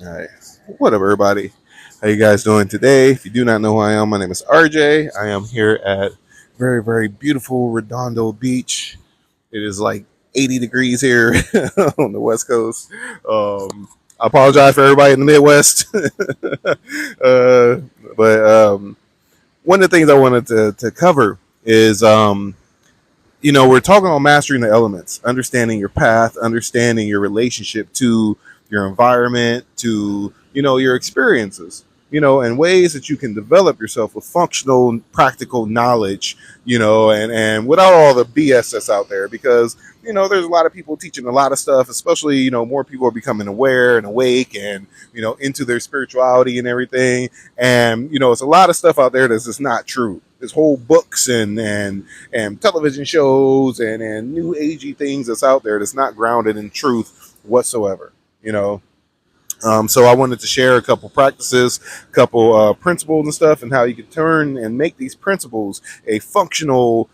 All right. What up, everybody? How you guys doing today? If you do not know who I am, my name is RJ. I am here at very, very beautiful Redondo Beach. It is like 80 degrees here on the West Coast. I apologize for everybody in the Midwest. uh, but one of the things I wanted to cover is we're talking about mastering the elements, understanding your path, understanding your relationship to your environment, to your experiences, and ways that you can develop yourself with functional, practical knowledge, and without all the BS that's out there, because there's a lot of people teaching a lot of stuff, especially more people are becoming aware and awake and into their spirituality and everything, and it's a lot of stuff out there that's just not true. There's whole books and television shows and new agey things that's out there that's not grounded in truth whatsoever. So I wanted to share a couple practices, a couple principles and stuff, and how you can turn and make these principles a functional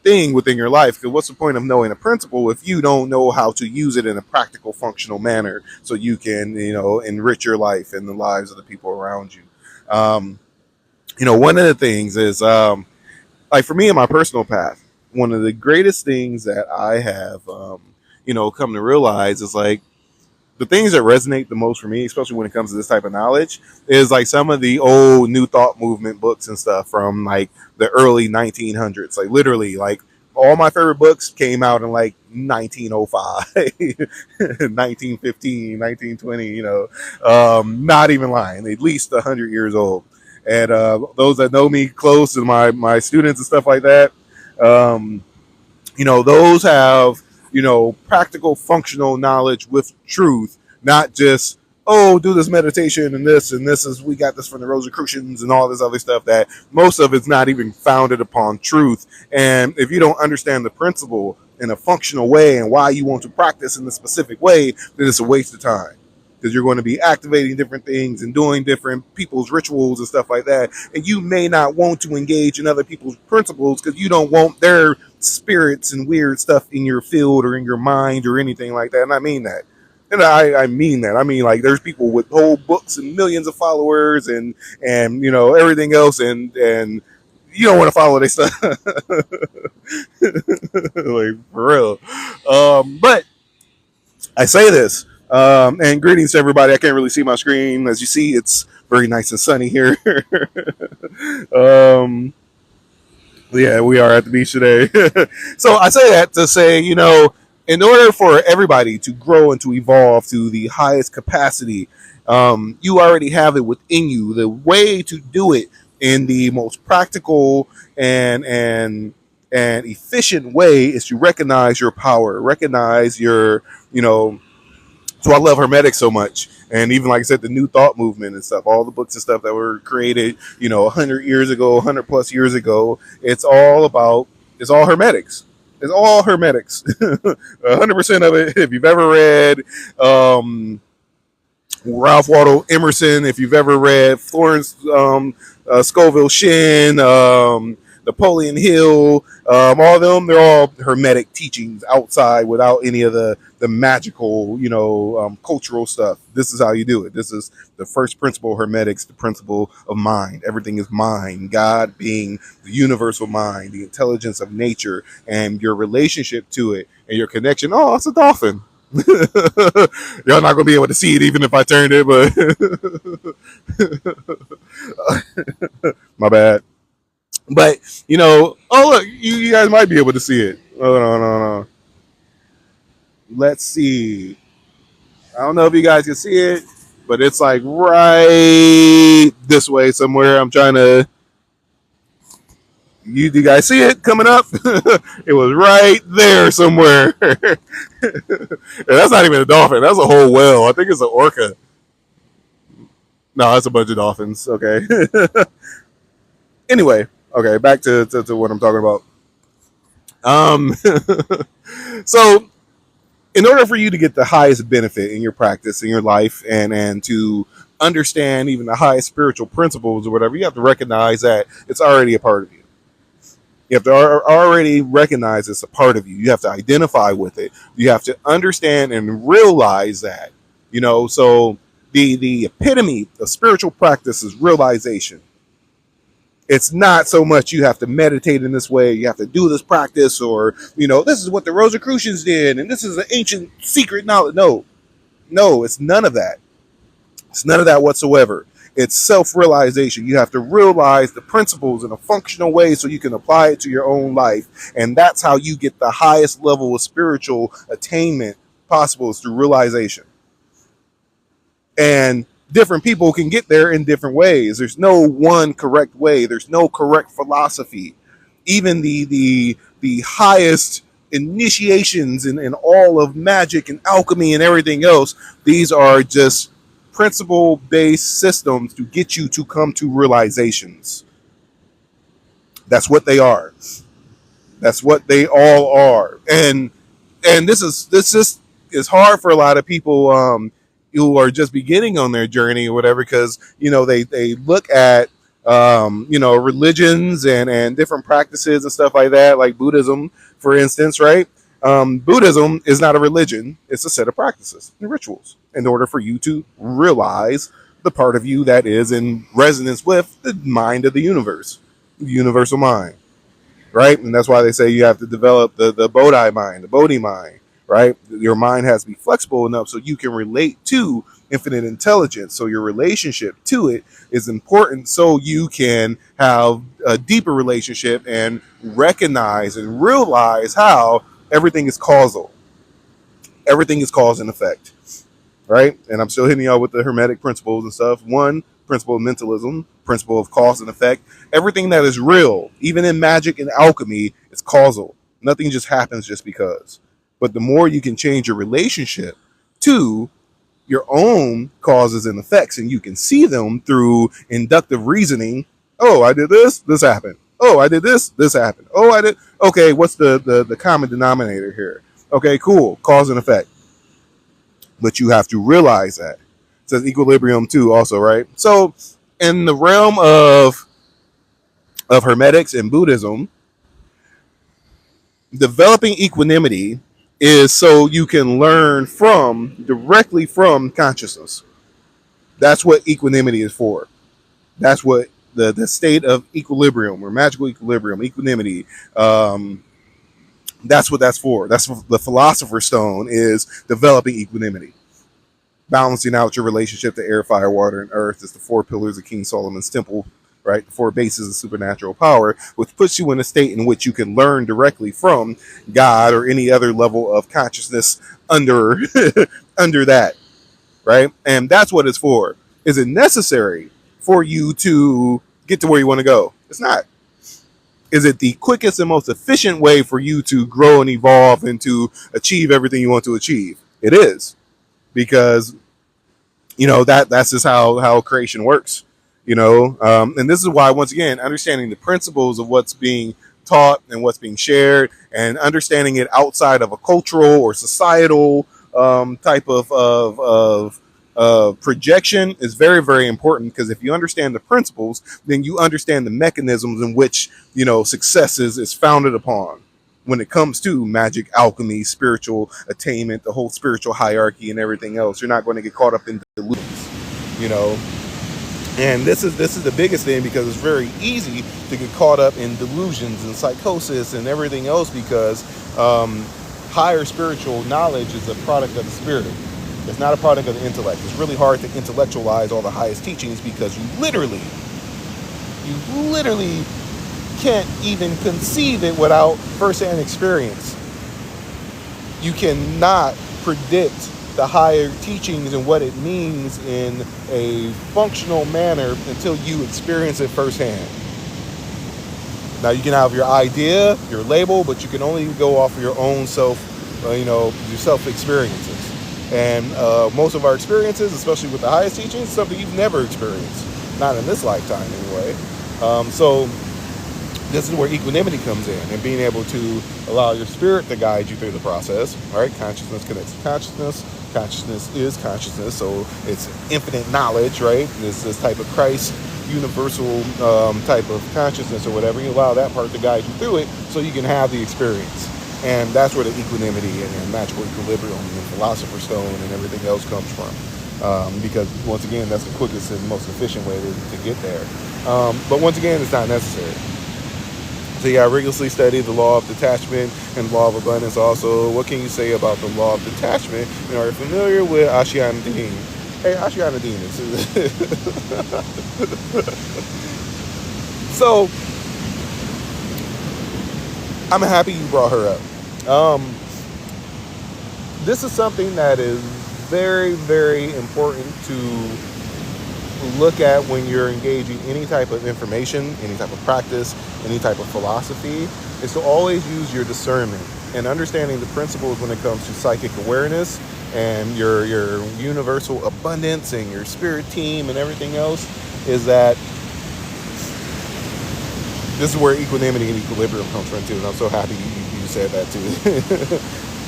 thing within your life. Because what's the point of knowing a principle if you don't know how to use it in a practical, functional manner so you can enrich your life and the lives of the people around you. Um, one of the things is like for me in my personal path, one of the greatest things that I have, come to realize is like the things that resonate the most for me, especially when it comes to this type of knowledge, is like some of the old New Thought movement books and stuff from like the early 1900s. Like literally, like all my favorite books came out in like 1905, 1915, 1920. Not even lying, at least 100 years old. And those that know me close and my students and stuff like that, um, those have practical functional knowledge with truth, not just do this meditation and this is we got this from the Rosicrucians and all this other stuff that most of it's not even founded upon truth. And if you don't understand the principle in a functional way and why you want to practice in a specific way, then it's a waste of time, because you're going to be activating different things and doing different people's rituals and stuff like that. And you may not want to engage in other people's principles because you don't want their spirits and weird stuff in your field or in your mind or anything like that. And I mean that. And I mean that. I mean, like, there's people with whole books and millions of followers and everything else, and you don't want to follow their stuff. Like, for real. But I say this, and greetings to everybody. I can't really see my screen. As you see, it's very nice and sunny here. um, yeah, we are at the beach today. So I say that to say, in order for everybody to grow and to evolve to the highest capacity, you already have it within you. The way to do it in the most practical and efficient way is to recognize your power, recognize your, so I love Hermetic so much. And even like I said, the New Thought movement and stuff, all the books and stuff that were created, 100 years ago, 100 plus years ago, it's all Hermetics. It's all Hermetics. 100% of it. If you've ever read Ralph Waldo Emerson, if you've ever read Florence Scovel Shinn, Napoleon Hill, all of them, they're all Hermetic teachings outside without any of the magical, cultural stuff. This is how you do it. This is the first principle of Hermetics, the principle of mind. Everything is mind. God being the universal mind, the intelligence of nature, and your relationship to it and your connection. Oh, it's a dolphin. Y'all not gonna be able to see it even if I turned it, but my bad. But oh look, you guys might be able to see it. Oh no. Let's see. I don't know if you guys can see it, but it's like right this way somewhere. I'm trying to. You guys see it coming up? It was right there somewhere. That's not even a dolphin. That's a whole whale. I think it's an orca. No, that's a bunch of dolphins. Okay. Anyway, okay, back to what I'm talking about. Um, so in order for you to get the highest benefit in your practice in your life and to understand even the highest spiritual principles or whatever, you have to recognize that it's already a part of you. You have to already recognize it's a part of you. You have to identify with it. You have to understand and realize that. So The epitome of spiritual practice is realization. It's not so much you have to meditate in this way, you have to do this practice, or this is what the Rosicrucians did, and this is an ancient secret knowledge. No, it's none of that. It's none of that whatsoever. It's self-realization. You have to realize the principles in a functional way so you can apply it to your own life. And that's how you get the highest level of spiritual attainment possible, is through realization. And different people can get there in different ways. There's no one correct way. There's no correct philosophy. Even the highest initiations in all of magic and alchemy and everything else, these are just principle-based systems to get you to come to realizations. That's what they are. That's what they all are. And this is hard for a lot of people who are just beginning on their journey or whatever, because they look at religions and different practices and stuff like that, like Buddhism, for instance, right? Buddhism is not a religion. It's a set of practices and rituals in order for you to realize the part of you that is in resonance with the mind of the universe, the universal mind, right? And that's why they say you have to develop the Bodhi mind, the Bodhi mind, right? Your mind has to be flexible enough so you can relate to infinite intelligence. So your relationship to it is important, so you can have a deeper relationship and recognize and realize how everything is causal. Everything is cause and effect, right? And I'm still hitting y'all with the Hermetic principles and stuff. One, principle of mentalism, principle of cause and effect. Everything that is real, even in magic and alchemy, is causal. Nothing just happens just because. But the more you can change your relationship to your own causes and effects, and you can see them through inductive reasoning. Oh, I did this happened. Oh, I did this happened. Oh, I did. Okay, what's the common denominator here? Okay, cool. Cause and effect. But you have to realize that. It says equilibrium too also, right? So in the realm of Hermetics and Buddhism, developing equanimity is so you can learn directly from consciousness. That's what equanimity is for. That's what the state of equilibrium or magical equilibrium, equanimity, that's what that's for. That's what the Philosopher's Stone is, developing equanimity. Balancing out your relationship to air, fire, water, and earth is the four pillars of King Solomon's temple, right? The four bases of supernatural power, which puts you in a state in which you can learn directly from God or any other level of consciousness under under that, right? And that's what it's for. Is it necessary for you to get to where you want to go? It's not. Is it the quickest and most efficient way for you to grow and evolve and to achieve everything you want to achieve? It is, because that's just how creation works. And this is why, once again, understanding the principles of what's being taught and what's being shared, and understanding it outside of a cultural or societal type of projection is very, very important, because if you understand the principles, then you understand the mechanisms in which success is founded upon when it comes to magic, alchemy, spiritual attainment, the whole spiritual hierarchy and everything else. You're not going to get caught up in delusions, and this is the biggest thing, because it's very easy to get caught up in delusions and psychosis and everything else, because higher spiritual knowledge is a product of the spirit. It's not a product of the intellect. It's really hard to intellectualize all the highest teachings, because you literally can't even conceive it without first-hand experience. You cannot predict the higher teachings and what it means in a functional manner until you experience it firsthand. Now, you can have your idea, your label, but you can only go off of your own your self experiences. And most of our experiences, especially with the highest teachings, something you've never experienced, not in this lifetime anyway. So this is where equanimity comes in, and being able to allow your spirit to guide you through the process. All right, consciousness connects to consciousness. Consciousness is consciousness, so it's infinite knowledge, right? This type of Christ universal type of consciousness or whatever. You allow that part to guide you through it, so you can have the experience. And that's where the equanimity and magical equilibrium and Philosopher's Stone and everything else comes from. because once again, that's the quickest and most efficient way to get there. But once again, it's not necessary. So yeah, I rigorously study the law of detachment and law of abundance. Also, what can you say about the law of detachment? And are you familiar with Ashiana Dean? Hey, Ashiana Dean is. So I'm happy you brought her up. This is something that is very, very important to look at when you're engaging any type of information, any type of practice, any type of philosophy, is to always use your discernment and understanding the principles when it comes to psychic awareness and your universal abundance and your spirit team and everything else. Is that this is where equanimity and equilibrium comes from too, and I'm so happy you said that too.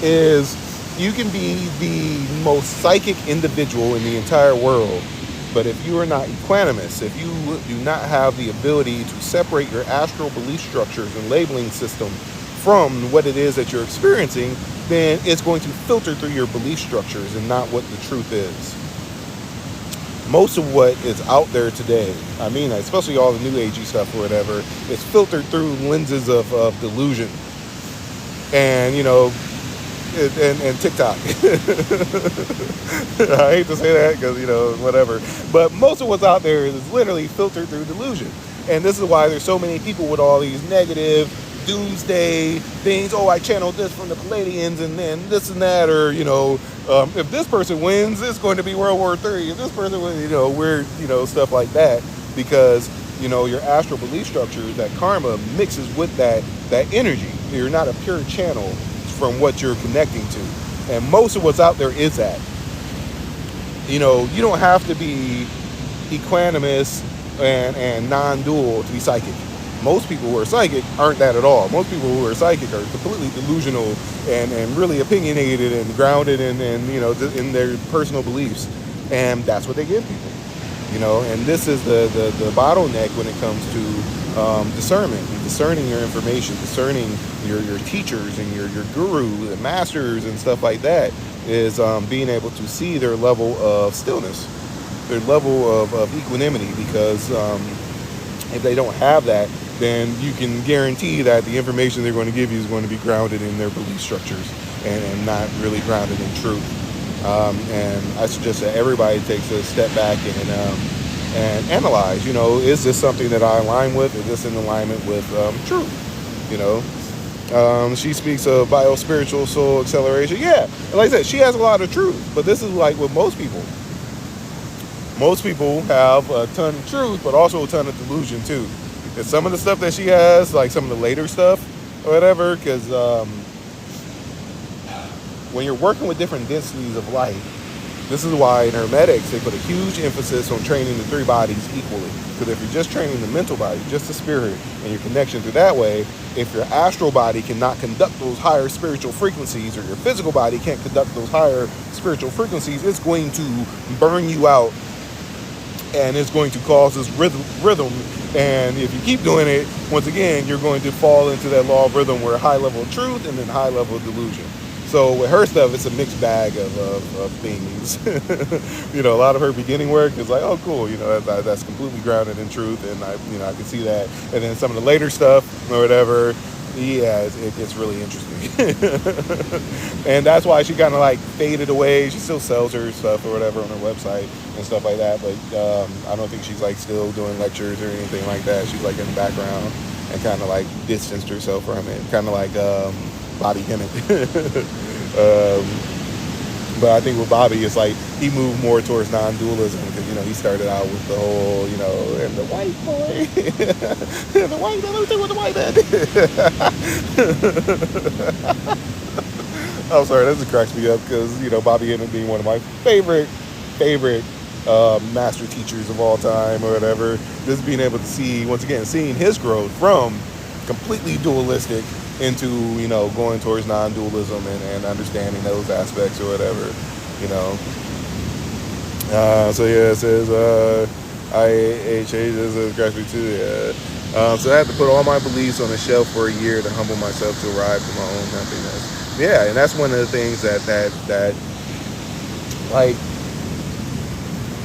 Is you can be the most psychic individual in the entire world, but if you are not equanimous, if you do not have the ability to separate your astral belief structures and labeling system from what it is that you're experiencing, then it's going to filter through your belief structures and not what the truth is. Most of what is out there today, I mean, especially all the new agey stuff or whatever, is filtered through lenses of delusion. And, and TikTok. I hate to say that because, whatever. But most of what's out there is literally filtered through delusion. And this is why there's so many people with all these negative doomsday things. Oh, I channeled this from the Palladians and then this and that. Or, if this person wins, it's going to be World War III. If this person wins, weird, stuff like that. Because, your astral belief structure, that karma mixes with that energy. You're not a pure channel from what you're connecting to. And most of what's out there is that. You don't have to be equanimous and non-dual to be psychic. Most people who are psychic aren't that at all. Most people who are psychic are completely delusional and really opinionated and grounded in their personal beliefs. And that's what they give people. And this is the bottleneck when it comes to discernment, discerning your information, discerning your teachers and your guru and masters and stuff like that, is being able to see their level of stillness, their level of equanimity, because if they don't have that, then you can guarantee that the information they're going to give you is going to be grounded in their belief structures and not really grounded in truth. And I suggest that everybody takes a step back and analyze, is this something that I align with? Is this in alignment with truth? She speaks of bio-spiritual soul acceleration. Yeah, and like I said, she has a lot of truth, but this is like with most people. Most people have a ton of truth, but also a ton of delusion too. And some of the stuff that she has, like some of the later stuff or whatever, because when you're working with different densities of light, this is why in Hermetics they put a huge emphasis on training the three bodies equally. Because if you're just training the mental body, just the spirit, and your connection through that way, if your astral body cannot conduct those higher spiritual frequencies, or your physical body can't conduct those higher spiritual frequencies, it's going to burn you out, and it's going to cause this rhythm. And if you keep doing it, once again, you're going to fall into that law of rhythm where high level of truth and then high level of delusion. So with her stuff, it's a mixed bag of things. A lot of her beginning work is like, oh, cool. That's completely grounded in truth, and I can see that. And then some of the later stuff or whatever, yeah, it's really interesting. And that's why she kind of like faded away. She still sells her stuff or whatever on her website and stuff like that. But I don't think she's like still doing lectures or anything like that. She's like in the background and kind of like distanced herself from it, kind of like Bobby Hemmett. But I think with Bobby, it's like he moved more towards non-dualism because, he started out with the whole, and the white boy, the white man, let me tell you what the white man did. I'm sorry, that just cracks me up because, Bobby Hemmett being one of my favorite master teachers of all time or whatever, just being able to see, once again, seeing his growth from completely dualistic into, going towards non-dualism and understanding those aspects or whatever, So yeah, it says, IHH is gradually too, yeah. So I had to put all my beliefs on a shelf for a year to humble myself to arrive to my own nothingness. Yeah, and that's one of the things that like,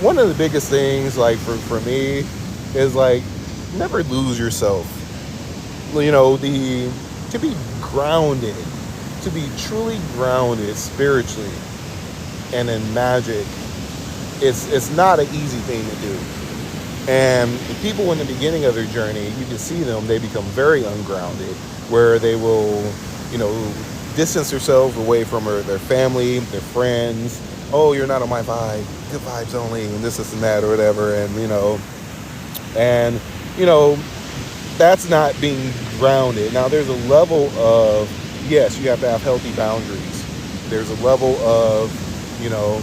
one of the biggest things, like for me, is like never lose yourself. The to be grounded, to be truly grounded spiritually and in magic, it's not an easy thing to do. And the people in the beginning of their journey, you can see them, they become very ungrounded, where they will, you know, distance themselves away from their family, their friends. Oh, you're not on my vibe, good vibes only, and this and that, or whatever. And you know, that's not being grounded. Now, there's a level of, yes, you have to have healthy boundaries. There's a level of, you know,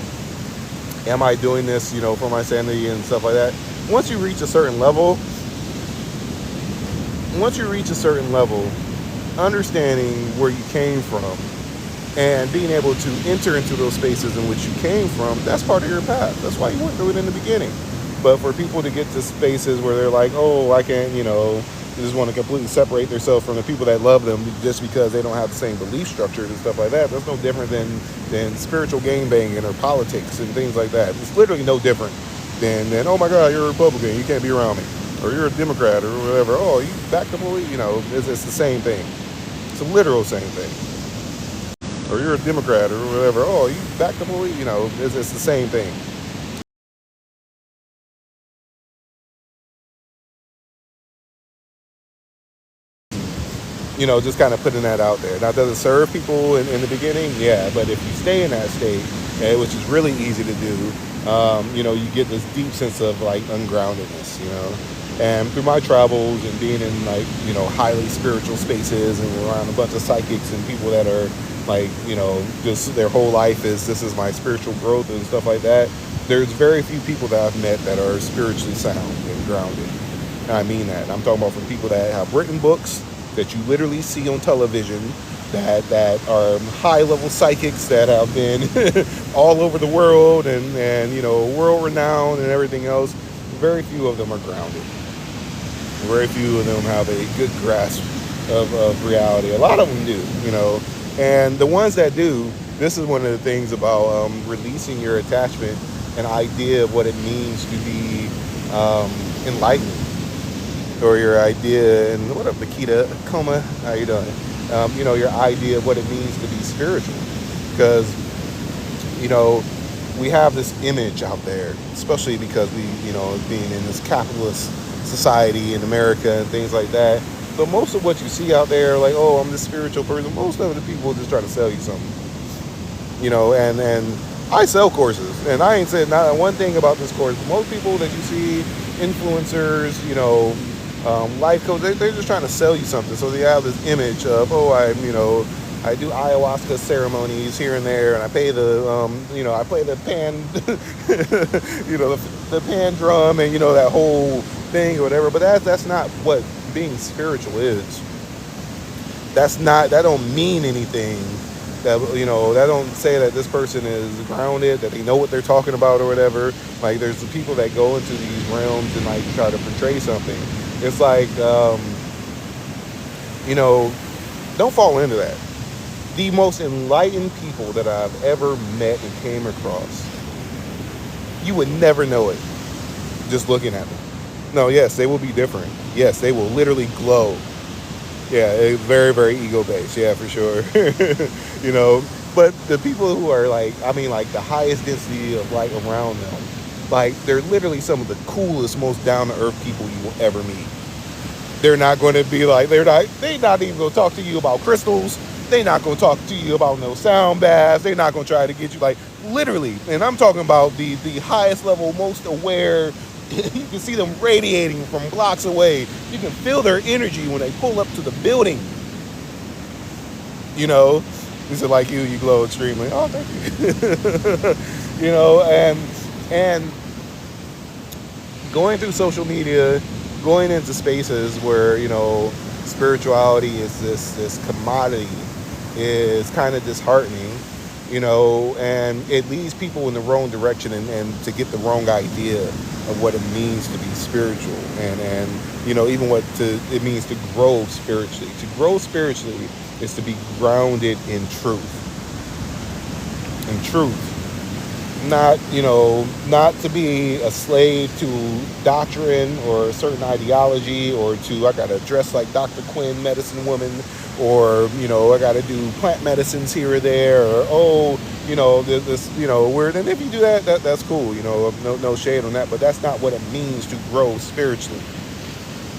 am I doing this, for my sanity and stuff like that. Once you reach a certain level, understanding where you came from and being able to enter into those spaces in which you came from, that's part of your path. That's why you went through it in the beginning. But for people to get to spaces where they're like, oh, I can't, they just want to completely separate themselves from the people that love them just because they don't have the same belief structures and stuff like that. That's no different than spiritual game banging or politics and things like that. It's literally no different than oh my God, you're a Republican, you can't be around me. Or you're a Democrat or whatever. Oh, you back the police, it's the same thing. It's a literal same thing. Or you're a Democrat or whatever. Oh, you back the police, it's the same thing. Just kind of putting that out there. Now, does it serve people in the beginning? Yeah, but if you stay in that state, which is really easy to do, you get this deep sense of like ungroundedness, And through my travels and being in like, highly spiritual spaces and around a bunch of psychics and people that are like, just their whole life is this is my spiritual growth and stuff like that. There's very few people that I've met that are spiritually sound and grounded. And I mean that. I'm talking about from people that have written books that you literally see on television that are high level psychics that have been all over the world and world renowned and everything else. Very few of them are grounded. Very few of them have a good grasp of reality. A lot of them do, and the ones that do, this is one of the things about releasing your attachment and idea of what it means to be enlightened. Or your idea, and what up, Nikita, Coma, how you doing? Your idea of what it means to be spiritual. Because, we have this image out there, especially because we, being in this capitalist society in America and things like that. But most of what you see out there, like, oh, I'm this spiritual person, most of the people just try to sell you something. And I sell courses, and I ain't said not one thing about this course. Most people that you see, influencers, life coach, they're just trying to sell you something. So they have this image of, oh, I do ayahuasca ceremonies here and there, and I pay I play the pan, the pan drum, and that whole thing or whatever. But that's not what being spiritual is. That don't mean anything. That don't say that this person is grounded, that they know what they're talking about or whatever. Like, there's the people that go into these realms and like try to portray something. It's like, don't fall into that. The most enlightened people that I've ever met and came across, you would never know it just looking at them. No, yes, they will be different. Yes, they will literally glow. Yeah, it's very, very ego-based. Yeah, for sure. But the people who are like the highest density of light around them, like, they're literally some of the coolest, most down-to-earth people you will ever meet. They're not going to be like, they're not even going to talk to you about crystals. They're not going to talk to you about no sound baths. They're not going to try to get you, like, literally. And I'm talking about the highest level, most aware. You can see them radiating from blocks away. You can feel their energy when they pull up to the building. These are like you glow extremely. Oh, thank you. And going through social media, going into spaces where, spirituality is this commodity is kind of disheartening, and it leads people in the wrong direction and to get the wrong idea of what it means to be spiritual and even what it means to grow spiritually. To grow spiritually is to be grounded in truth. And truth not, not to be a slave to doctrine or a certain ideology, or to, I gotta dress like Dr. Quinn, medicine woman, or, I gotta do plant medicines here or there, or, oh, this, weird. And if you do that, that's cool, no shade on that, but that's not what it means to grow spiritually.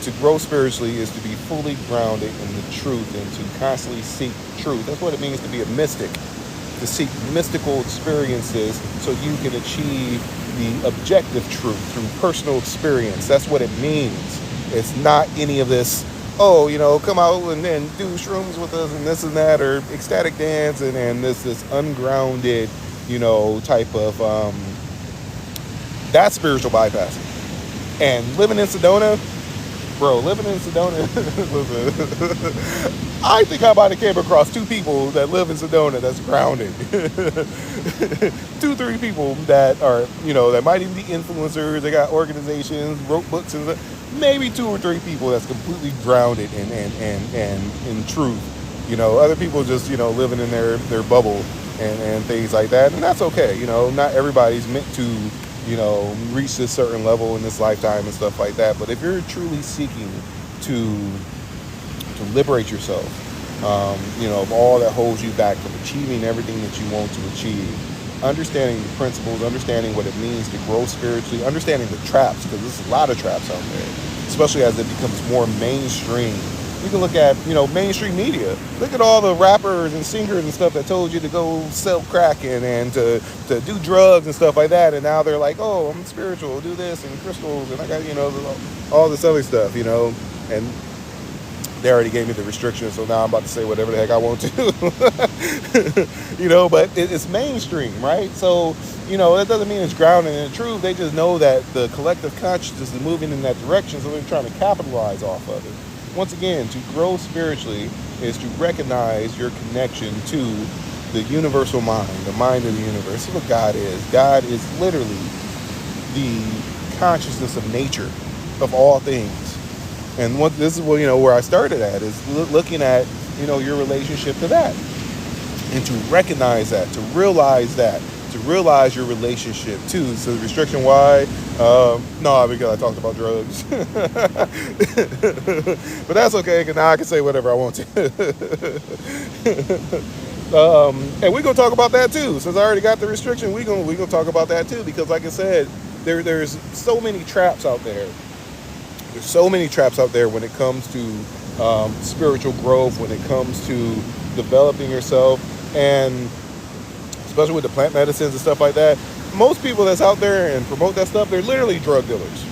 To grow spiritually is to be fully grounded in the truth and to constantly seek truth. That's what it means to be a mystic, to seek mystical experiences so you can achieve the objective truth through personal experience. That's what it means. It's not any of this, oh, come out and do shrooms with us and this and that, or ecstatic dance, and this ungrounded, type of, that's spiritual bypassing. And living in Sedona, bro, living in Sedona, I think I might have came across two people that live in Sedona that's grounded. 2, 3 people that are, that might even be influencers. They got organizations, wrote books, and maybe 2 or 3 people that's completely grounded in truth. Other people just, living in their bubble and things like that. And that's okay. Not everybody's meant to, reach this certain level in this lifetime and stuff like that. But if you're truly seeking to liberate yourself, of all that holds you back from achieving everything that you want to achieve, understanding the principles, understanding what it means to grow spiritually, understanding the traps, because there's a lot of traps out there, especially as it becomes more mainstream. You can look at, mainstream media. Look at all the rappers and singers and stuff that told you to go sell crack and to do drugs and stuff like that. And now they're like, oh, I'm spiritual, do this and crystals, and I got, all this other stuff, and they already gave me the restrictions, so now I'm about to say whatever the heck I want to. But it's mainstream, right? So, that doesn't mean it's grounded in the truth. They just know that the collective consciousness is moving in that direction, so they're trying to capitalize off of it. Once again, to grow spiritually is to recognize your connection to the universal mind, the mind of the universe. This is what God is. God is literally the consciousness of nature, of all things. And this is where I started at, is looking at, your relationship to that. And to recognize that, to realize your relationship to. So the restriction, why? No, because I talked about drugs. But that's okay, because now I can say whatever I want to. And we're going to talk about that too. Since I already got the restriction, we're gonna talk about that too, because like I said, there's so many traps out there. There's so many traps out there when it comes to spiritual growth, when it comes to developing yourself, and especially with the plant medicines and stuff like that. Most people that's out there and promote that stuff, they're literally drug dealers.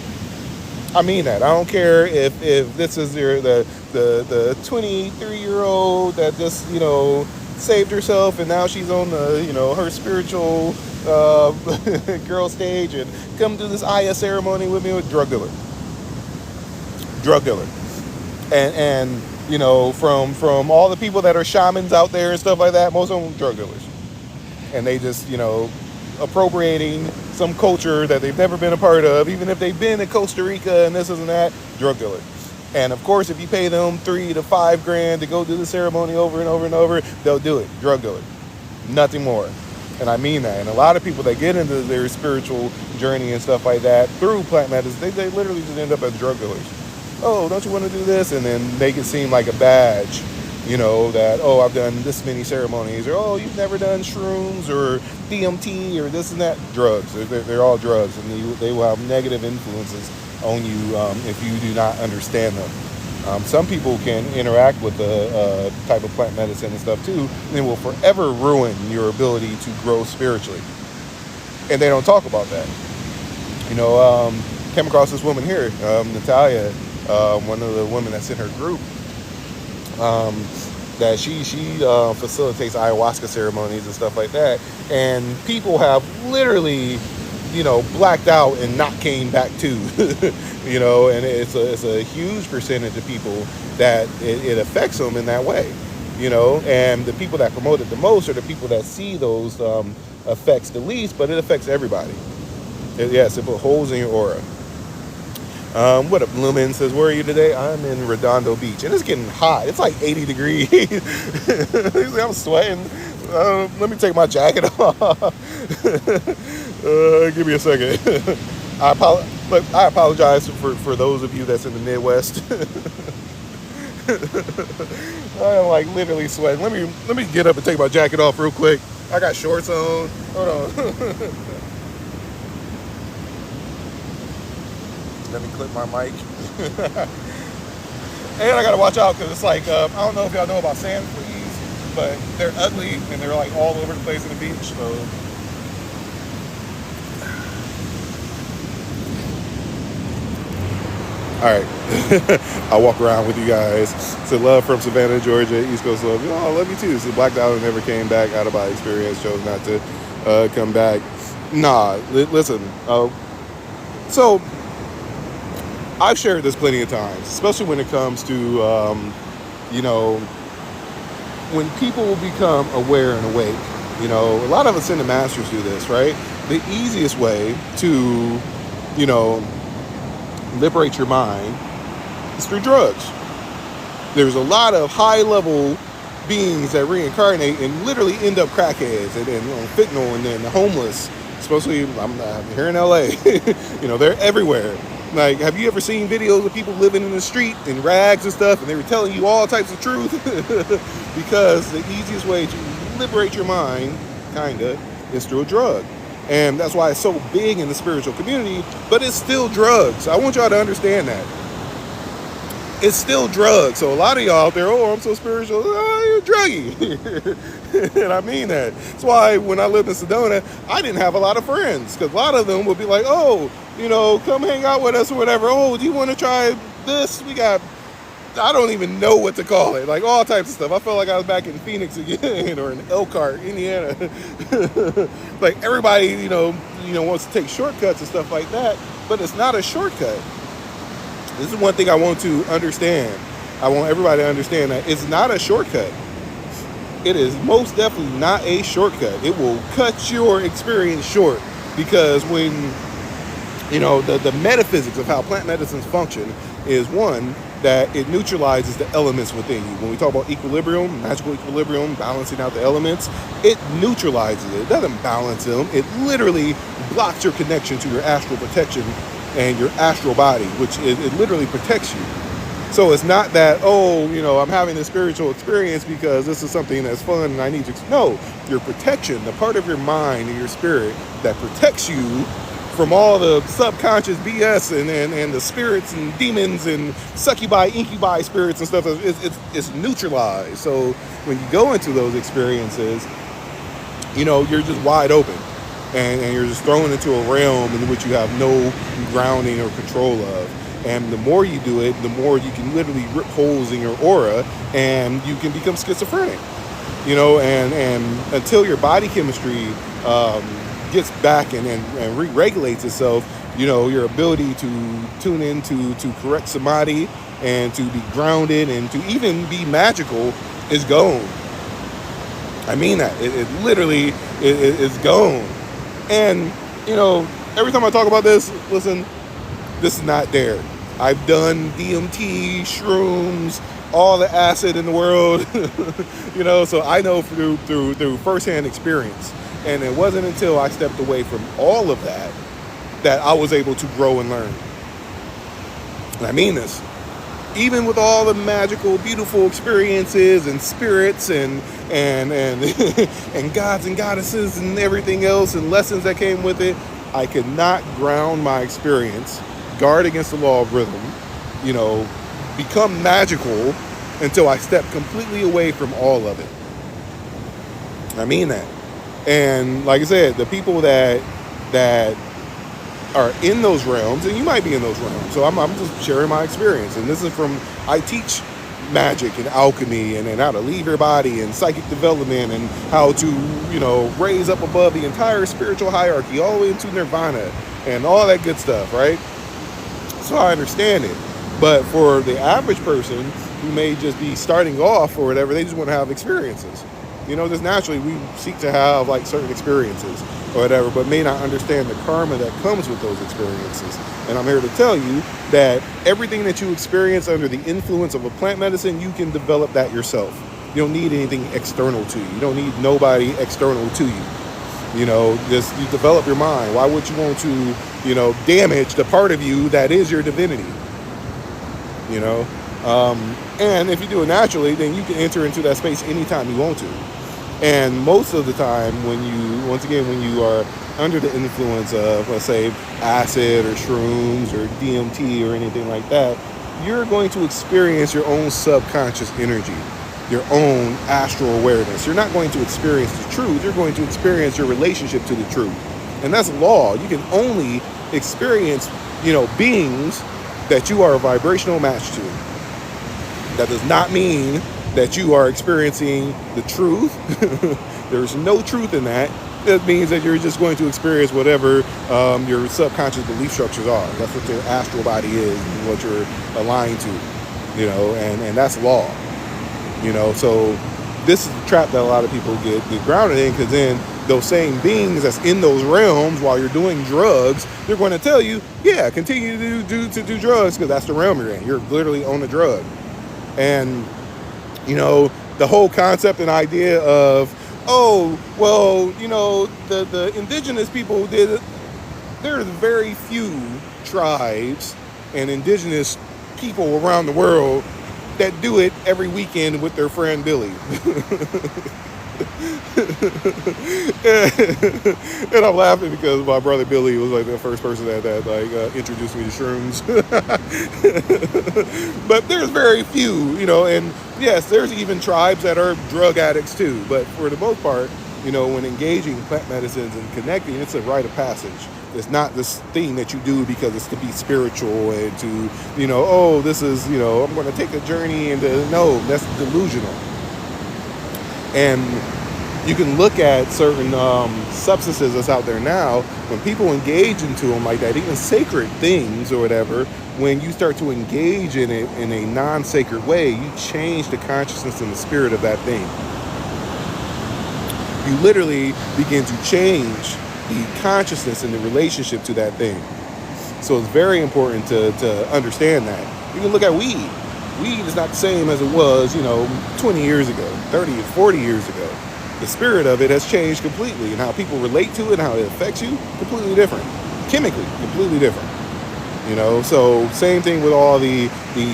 I mean that. I don't care if this is the 23-year-old that just, saved herself and now she's on the, her spiritual girl stage and come to this Aya ceremony with me, with drug dealer. And from all the people that are shamans out there and stuff like that, most of them are drug dealers. And they just, appropriating some culture that they've never been a part of, even if they've been in Costa Rica and this and that, drug dealer. And of course, if you pay them $3 to $5 grand to go do the ceremony over and over and over, they'll do it. Drug dealer. Nothing more. And I mean that. And a lot of people that get into their spiritual journey and stuff like that through plant medicine, they literally just end up as drug dealers. Oh, don't you want to do this? And then make it seem like a badge, that, oh, I've done this many ceremonies, or, oh, you've never done shrooms or DMT or this and that. Drugs. They're all drugs, and they will have negative influences on you if you do not understand them. Some people can interact with the type of plant medicine and stuff too, and it will forever ruin your ability to grow spiritually. And they don't talk about that. Came across this woman here, Natalia, one of the women that's in her group, that she facilitates ayahuasca ceremonies and stuff like that, and people have literally, blacked out and not came back to, and it's a huge percentage of people that it affects them in that way, and the people that promote it the most are the people that see those effects the least, but it affects everybody. Yes, it puts holes in your aura. What up, Lumen says, where are you today? I'm in Redondo Beach, and it's getting hot. It's like 80 degrees. I'm sweating. Let me take my jacket off. Give me a second. I apologize for those of you that's in the Midwest. I'm like literally sweating. Let me get up and take my jacket off real quick. I got shorts on. Hold on. Let me clip my mic. And I gotta watch out because it's like I don't know if y'all know about sand fleas, but they're ugly and they're like all over the place on the beach. So all right, I'll walk around with you guys. So love from Savannah, Georgia, East Coast love. Oh, I love you too. So Black Dollar never came back. Out of body experience, chose not to come back. Nah, listen. So I've shared this plenty of times, especially when it comes to, you know, when people become aware and awake. You know, a lot of us in the masters do this, right? The easiest way to, you know, liberate your mind is through drugs. There's a lot of high-level beings that reincarnate and literally end up crackheads and on fentanyl and then homeless. Especially, I'm here in LA. You know, they're everywhere. Like, have you ever seen videos of people living in the street in rags and stuff, and they were telling you all types of truth? Because the easiest way to liberate your mind, kinda, is through a drug. And that's why it's so big in the spiritual community, but it's still drugs. I want y'all to understand that. It's still drugs. So a lot of y'all out there, oh, I'm so spiritual, you're druggy. And I mean that. That's why when I lived in Sedona, I didn't have a lot of friends. Because a lot of them would be like, oh, you know, come hang out with us or whatever. Oh, do you want to try this? We got, I don't even know what to call it. Like all types of stuff. I felt like I was back in Phoenix again or in Elkhart, Indiana. Like everybody, you know, wants to take shortcuts and stuff like that. But it's not a shortcut. This is one thing I want to understand. I want everybody to understand that it's not a shortcut. It is most definitely not a shortcut. It will cut your experience short because when, you know, the metaphysics of how plant medicines function is one, that it neutralizes the elements within you. When we talk about equilibrium, magical equilibrium, balancing out the elements, it neutralizes it. It doesn't balance them. It literally blocks your connection to your astral protection and your astral body, which it literally protects you. So it's not that, oh, you know, I'm having this spiritual experience because this is something that's fun and I need to. No, your protection, the part of your mind and your spirit that protects you from all the subconscious BS and the spirits and demons and succubi, incubi spirits and stuff, it's neutralized. So when you go into those experiences, you know, you're just wide open. And you're just thrown into a realm in which you have no grounding or control of. And the more you do it, the more you can literally rip holes in your aura and you can become schizophrenic. You know, and until your body chemistry gets back and re-regulates itself, you know, your ability to tune into to correct samadhi and to be grounded and to even be magical is gone. I mean that. It literally is gone. And, you know, every time I talk about this, listen, this is not there. I've done DMT, shrooms, all the acid in the world, you know, so I know through firsthand experience. And it wasn't until I stepped away from all of that that I was able to grow and learn. And I mean this. Even with all the magical, beautiful experiences and spirits and and gods and goddesses and everything else and lessons that came with it, I could not ground my experience, guard against the law of rhythm, you know, become magical until I stepped completely away from all of it. I mean that. And like I said, the people that are in those realms, and you might be in those realms, so I'm just sharing my experience. And this is from, I teach magic and alchemy and how to leave your body and psychic development and how to, you know, raise up above the entire spiritual hierarchy all the way into nirvana and all that good stuff, right? So I understand it. But for the average person who may just be starting off or whatever, they just want to have experiences. You know, just naturally we seek to have like certain experiences or whatever, but may not understand the karma that comes with those experiences. And I'm here to tell you that everything that you experience under the influence of a plant medicine, you can develop that yourself. You don't need anything external to you. You don't need nobody external to you. Just you develop your mind. Why would you want to, damage the part of you that is your divinity? You know, and if you do it naturally, then you can enter into that space anytime you want to. And most of the time, when you are under the influence of, let's say, acid or shrooms or DMT or anything like that, you're going to experience your own subconscious energy, your own astral awareness. You're not going to experience the truth. You're going to experience your relationship to the truth. And that's law. You can only experience, beings that you are a vibrational match to. That does not mean that you are experiencing the truth. There's no truth in that. That means that you're just going to experience whatever your subconscious belief structures are. That's what your astral body is and what you're aligned to, and that's law. So this is the trap that a lot of people get grounded in, because then those same beings that's in those realms while you're doing drugs, they're going to tell you, yeah, continue to do drugs, because that's the realm you're in. You're literally on a drug. And the whole concept and idea of, oh, well, the indigenous people did it. There's very few tribes and indigenous people around the world that do it every weekend with their friend Billy. And I'm laughing because my brother Billy was like the first person that introduced me to shrooms. But there's very few, and yes, there's even tribes that are drug addicts too. But for the most part, when engaging plant medicines and connecting, it's a rite of passage. It's not this thing that you do because it's to be spiritual and to, this is, I'm going to take a journey into, no, that's delusional. And you can look at certain substances that's out there now, when people engage into them like that, even sacred things or whatever, when you start to engage in it in a non-sacred way, you change the consciousness and the spirit of that thing. You literally begin to change the consciousness and the relationship to that thing. So it's very important to understand that. You can look at weed. Weed is not the same as it was, 20 years ago, 30 or 40 years ago. The spirit of it has changed completely, and how people relate to it and how it affects you, completely different. Chemically, completely different. So same thing with all the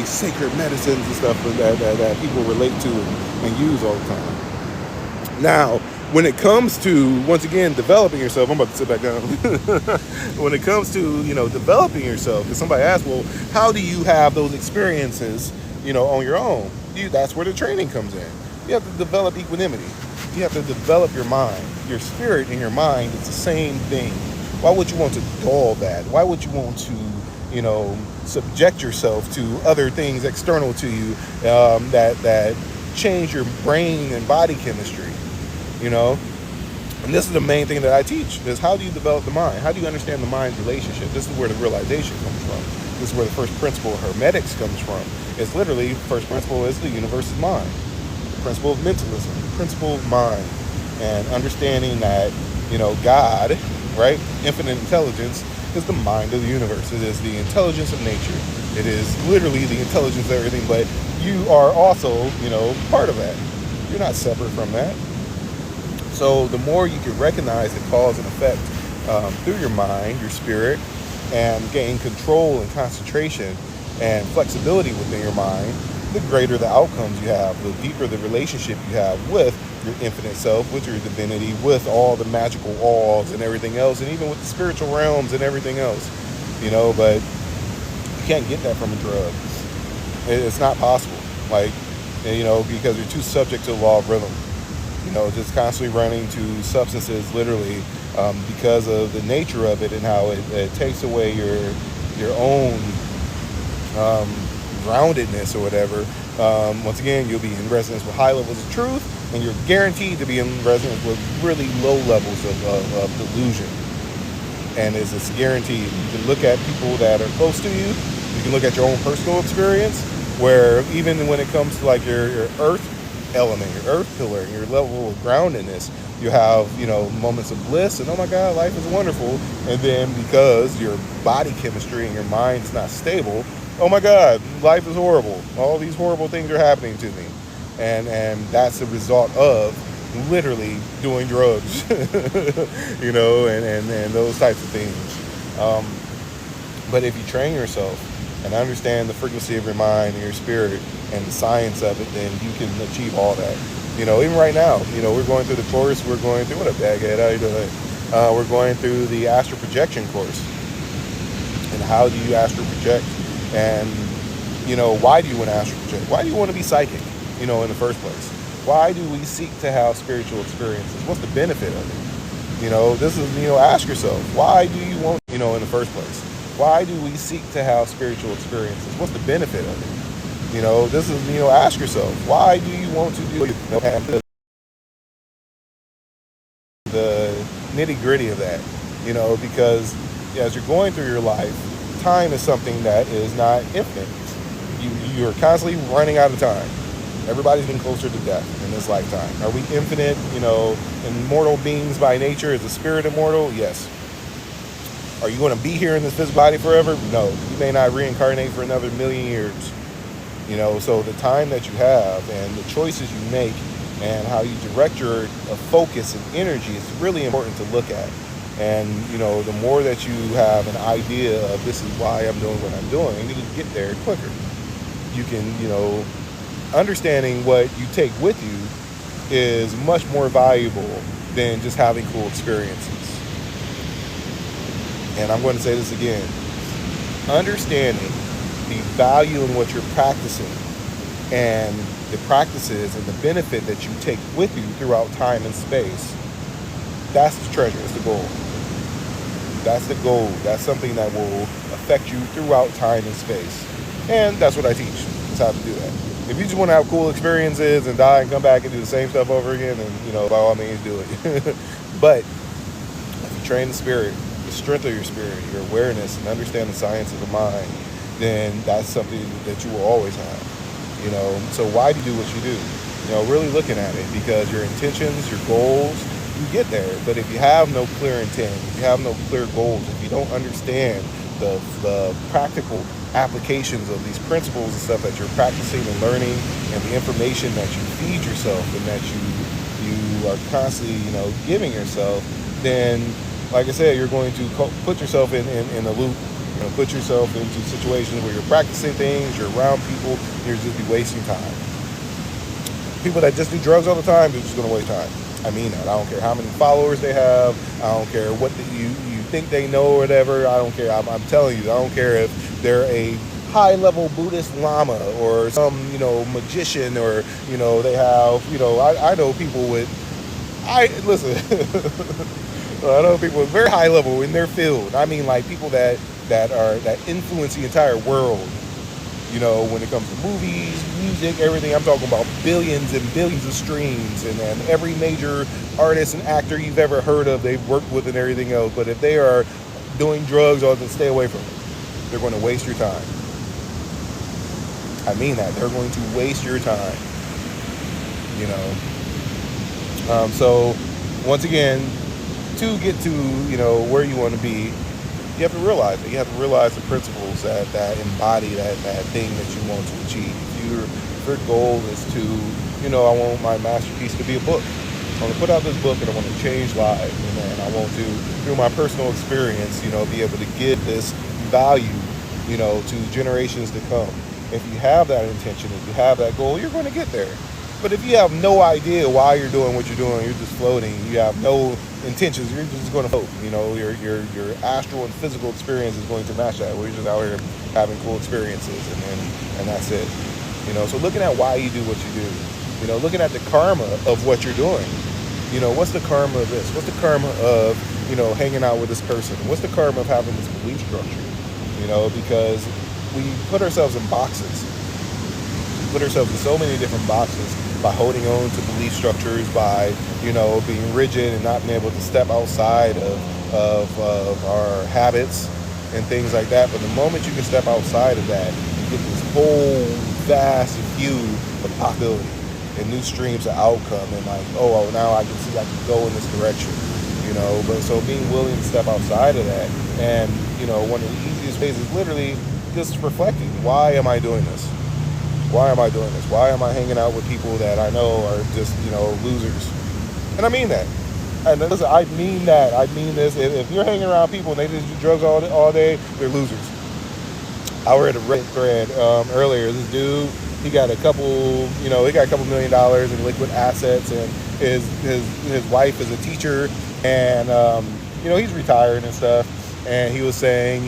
sacred medicines and stuff that people relate to and use all the time. Now, when it comes to, once again, developing yourself, I'm about to sit back down. When it comes to, developing yourself, because somebody asked, well, how do you have those experiences, on your own? That's where the training comes in. You have to develop equanimity. You have to develop your mind. Your spirit and your mind is the same thing. Why would you want to dull that? Why would you want to, subject yourself to other things external to you that change your brain and body chemistry? And this is the main thing that I teach, is how do you develop the mind? How do you understand the mind's relationship? This is where the realization comes from. This is where the first principle of hermetics comes from. It's literally, first principle is the universe is mind. The principle of mentalism, the principle of mind, and understanding that, God, right, infinite intelligence, is the mind of the universe. It is the intelligence of nature. It is literally the intelligence of everything, but you are also, part of that. You're not separate from that. So the more you can recognize the cause and effect through your mind, your spirit, and gain control and concentration and flexibility within your mind, the greater the outcomes you have, the deeper the relationship you have with your infinite self, with your divinity, with all the magical laws and everything else, and even with the spiritual realms and everything else. But you can't get that from a drug. It's not possible. Because you're too subject to the law of rhythm. Just constantly running to substances, literally, because of the nature of it and how it takes away your own groundedness or whatever. Once again, you'll be in resonance with high levels of truth, and you're guaranteed to be in resonance with really low levels of delusion. And it's guaranteed. You can look at people that are close to you. You can look at your own personal experience, where even when it comes to your earth element, your earth pillar, and your level of groundedness, you have moments of bliss and, oh my God, life is wonderful. And then because your body chemistry and your mind is not stable, oh my God, life is horrible, all these horrible things are happening to me. and that's the result of literally doing drugs, and those types of things. But if you train yourself and understand the frequency of your mind and your spirit and the science of it, then you can achieve all that. Even right now, we're going through the course. We're going through, what up, Baghead? How you doing? We're going through the astral projection course. And how do you astral project? And, why do you want to astral project? Why do you want to be psychic, in the first place? Why do we seek to have spiritual experiences? What's the benefit of it? This is, ask yourself, why do you want, in the first place? Why do we seek to have spiritual experiences? What's the benefit of it? This is, ask yourself, why do you want to do, the nitty gritty of that? Because as you're going through your life, time is something that is not infinite. You're constantly running out of time. Everybody's been closer to death in this lifetime. Are we infinite, immortal beings by nature? Is the spirit immortal? Yes. Are you going to be here in this physical body forever? No. You may not reincarnate for another million years. So the time that you have and the choices you make and how you direct your focus and energy is really important to look at. And, the more that you have an idea of this is why I'm doing what I'm doing, you can get there quicker. You can, understanding what you take with you is much more valuable than just having cool experiences. And I'm going to say this again. Understanding the value in what you're practicing and the practices and the benefit that you take with you throughout time and space, that's the treasure, it's the goal. That's the goal. That's something that will affect you throughout time and space. And that's what I teach. That's how to do that. If you just want to have cool experiences and die and come back and do the same stuff over again, then, by all means, do it. But if you train the spirit, the strength of your spirit, your awareness, and understand the science of the mind, then that's something that you will always have. So why do you do what you do? Really looking at it, because your intentions, your goals, you get there. But if you have no clear intent, if you have no clear goals, if you don't understand the practical applications of these principles and stuff that you're practicing and learning, and the information that you feed yourself and that you are constantly, giving yourself, then, like I said, you're going to put yourself in a loop. Put yourself into situations where you're practicing things, you're around people, you're just be wasting time. People that just do drugs all the time, they're just going to waste time. I mean that. I don't care how many followers they have. I don't care what you think they know or whatever. I don't care. I'm telling you, I don't care if they're a high-level Buddhist lama or some, magician, or, they have, I know people with, listen, I know people with very high level in their field. I mean, like, people that influence the entire world. When it comes to movies, music, everything. I'm talking about billions and billions of streams, and every major artist and actor you've ever heard of, they've worked with and everything else. But if they are doing drugs, or then stay away from it. They're going to waste your time. I mean that. They're going to waste your time. So, once again, to get to, where you want to be, you have to realize it. You have to realize the principles that embody that thing that you want to achieve. If your goal is to, I want my masterpiece to be a book. I want to put out this book and I want to change lives. And I want to, through my personal experience, be able to give this value, to generations to come. If you have that intention, if you have that goal, you're going to get there. But if you have no idea why you're doing what you're doing, you're just floating, you have no intentions, you're just going to float. Your astral and physical experience is going to match that. We're just out here having cool experiences, and that's it. So looking at why you do what you do, looking at the karma of what you're doing. What's the karma of this? What's the karma of, hanging out with this person? What's the karma of having this belief structure? Because we put ourselves in boxes. We put ourselves in so many different boxes by holding on to belief structures, by, being rigid and not being able to step outside of our habits and things like that. But the moment you can step outside of that, you get this whole vast view of possibility and new streams of outcome, and now I can see I can go in this direction, But so being willing to step outside of that, and one of the easiest ways is literally just reflecting. Why am I doing this? Why am I doing this? Why am I hanging out with people that I know are just, losers? And I mean that. And listen, I mean that. I mean this. If you're hanging around people and they just do drugs all day, they're losers. I read a Reddit thread earlier. This dude, he got a couple, he got a couple $1,000,000 in liquid assets, and his wife is a teacher, and he's retired and stuff. And he was saying,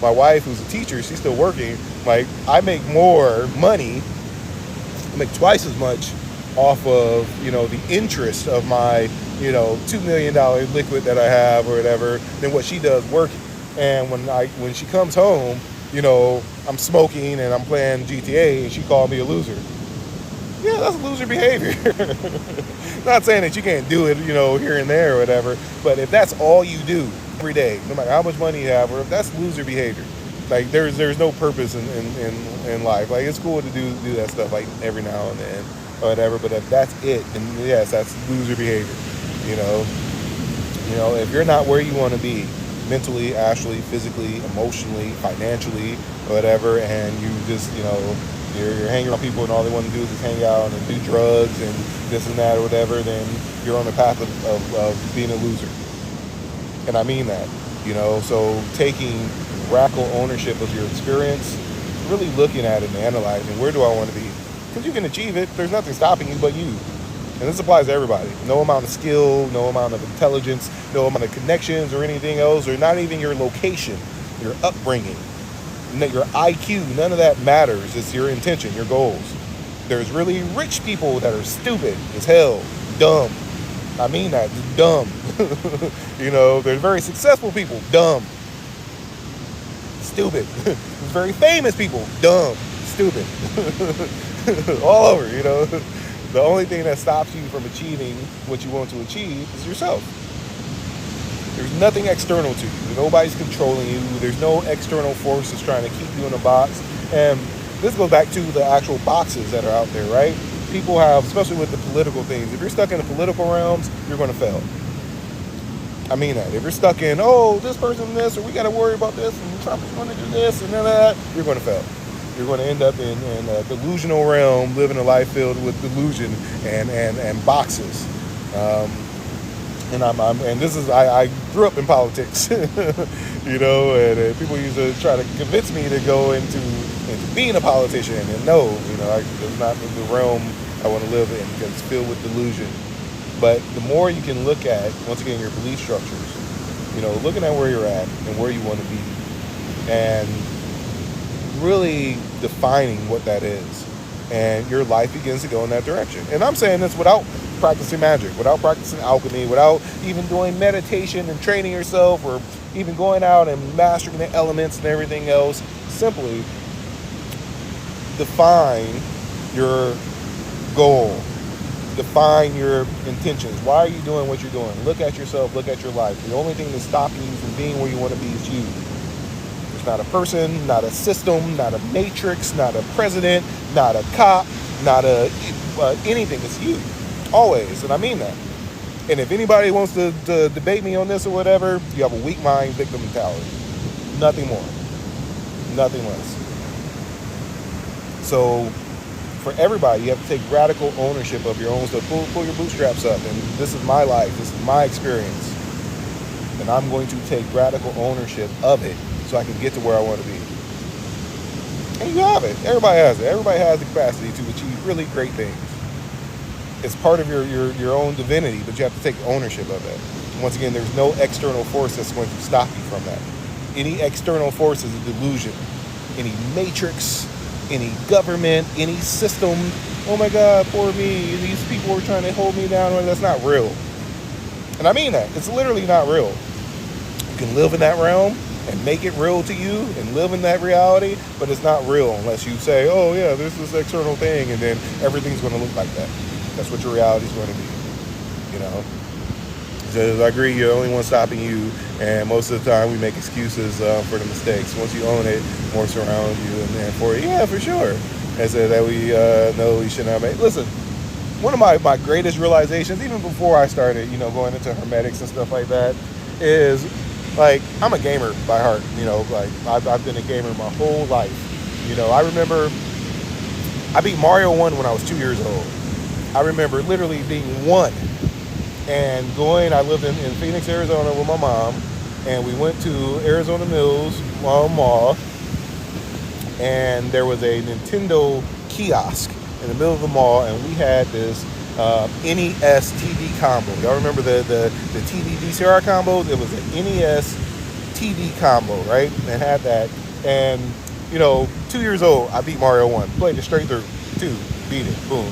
my wife, who's a teacher, she's still working. Like, I make more money, I make twice as much off of the interest of my $2 million liquid that I have or whatever than what she does working. And when she comes home, I'm smoking and I'm playing GTA, and she called me a loser. Yeah, that's loser behavior. Not saying that you can't do it, here and there or whatever, but if that's all you do every day, no matter how much money you have, or if that's loser behavior, like there's no purpose in life. Like, it's cool to do that stuff like every now and then or whatever, but if that's it, then yes, that's loser behavior. If you're not where you want to be, mentally, actually, physically, emotionally, financially, or whatever, and you just, you're hanging around people and all they want to do is just hang out and do drugs and this and that or whatever, then you're on the path of being a loser. And I mean that, so taking radical ownership of your experience, really looking at it and analyzing, where do I want to be? Because you can achieve it. There's nothing stopping you but you. And this applies to everybody. No amount of skill, no amount of intelligence, no amount of connections or anything else, or not even your location, your upbringing, your IQ, none of that matters. It's your intention, your goals. There's really rich people that are stupid as hell, dumb. I mean that, dumb. There's very successful people, dumb, stupid. There's very famous people, dumb, stupid. All over, The only thing that stops you from achieving what you want to achieve is yourself. There's nothing external to you. Nobody's controlling you. There's no external forces trying to keep you in a box. And this goes back to the actual boxes that are out there, right? People have, especially with the political things, if you're stuck in the political realms, you're going to fail. I mean that. If you're stuck in, this person this, or we got to worry about this, and Trump is going to do this, and that, you're going to fail. You're going to end up in a delusional realm, living a life filled with delusion and boxes. And this is, I grew up in politics, and people used to try to convince me to go into being a politician, and no, it's not the realm I want to live in, because it's filled with delusion. But the more you can look at, once again, your belief structures, looking at where you're at and where you want to be, and really defining what that is, and your life begins to go in that direction. And I'm saying this without practicing magic, without practicing alchemy, without even doing meditation and training yourself, or even going out and mastering the elements and everything else. Simply define your goal, define your intentions. Why are you doing what you're doing? Look at yourself, look at your life. The only thing that's stopping you from being where you want to be is you. There's not a person, not a system, not a matrix, not a president, not a cop, not anything. It's you, always. And I mean that. And if anybody wants to debate me on this or whatever, you have a weak mind, victim mentality. Nothing more, nothing less. So for everybody, you have to take radical ownership of your own stuff. Pull your bootstraps up. And this is my life. This is my experience. And I'm going to take radical ownership of it so I can get to where I want to be. And you have it. Everybody has it. Everybody has the capacity to achieve really great things. It's part of your own divinity, but you have to take ownership of it. Once again, there's no external force that's going to stop you from that. Any external force is a delusion. Any matrix, any government, any system, oh my God, poor me, these people are trying to hold me down, that's not real. And I mean that. It's literally not real. You can live in that realm and make it real to you and live in that reality, but it's not real unless you say, oh yeah, this is this external thing, and then everything's going to look like that. That's what your reality is going to be, Because I agree, you're the only one stopping you, and most of the time we make excuses for the mistakes. Once you own it, more surround you, and for it, yeah, for sure. And so that we know we should not make. Listen, one of my greatest realizations, even before I started, going into hermetics and stuff like that, is like, I'm a gamer by heart. I've been a gamer my whole life. I remember I beat Mario 1 when I was 2 years old. I remember literally being 1 and going. I lived in Phoenix, Arizona with my mom, and we went to Arizona Mills Mall, and there was a Nintendo kiosk in the middle of the mall, and we had this NES TV combo. Y'all remember the TV VCR combos? It was an NES TV combo, right? And had that. And, 2 years old, I beat Mario 1. Played it straight through. 2, beat it. Boom.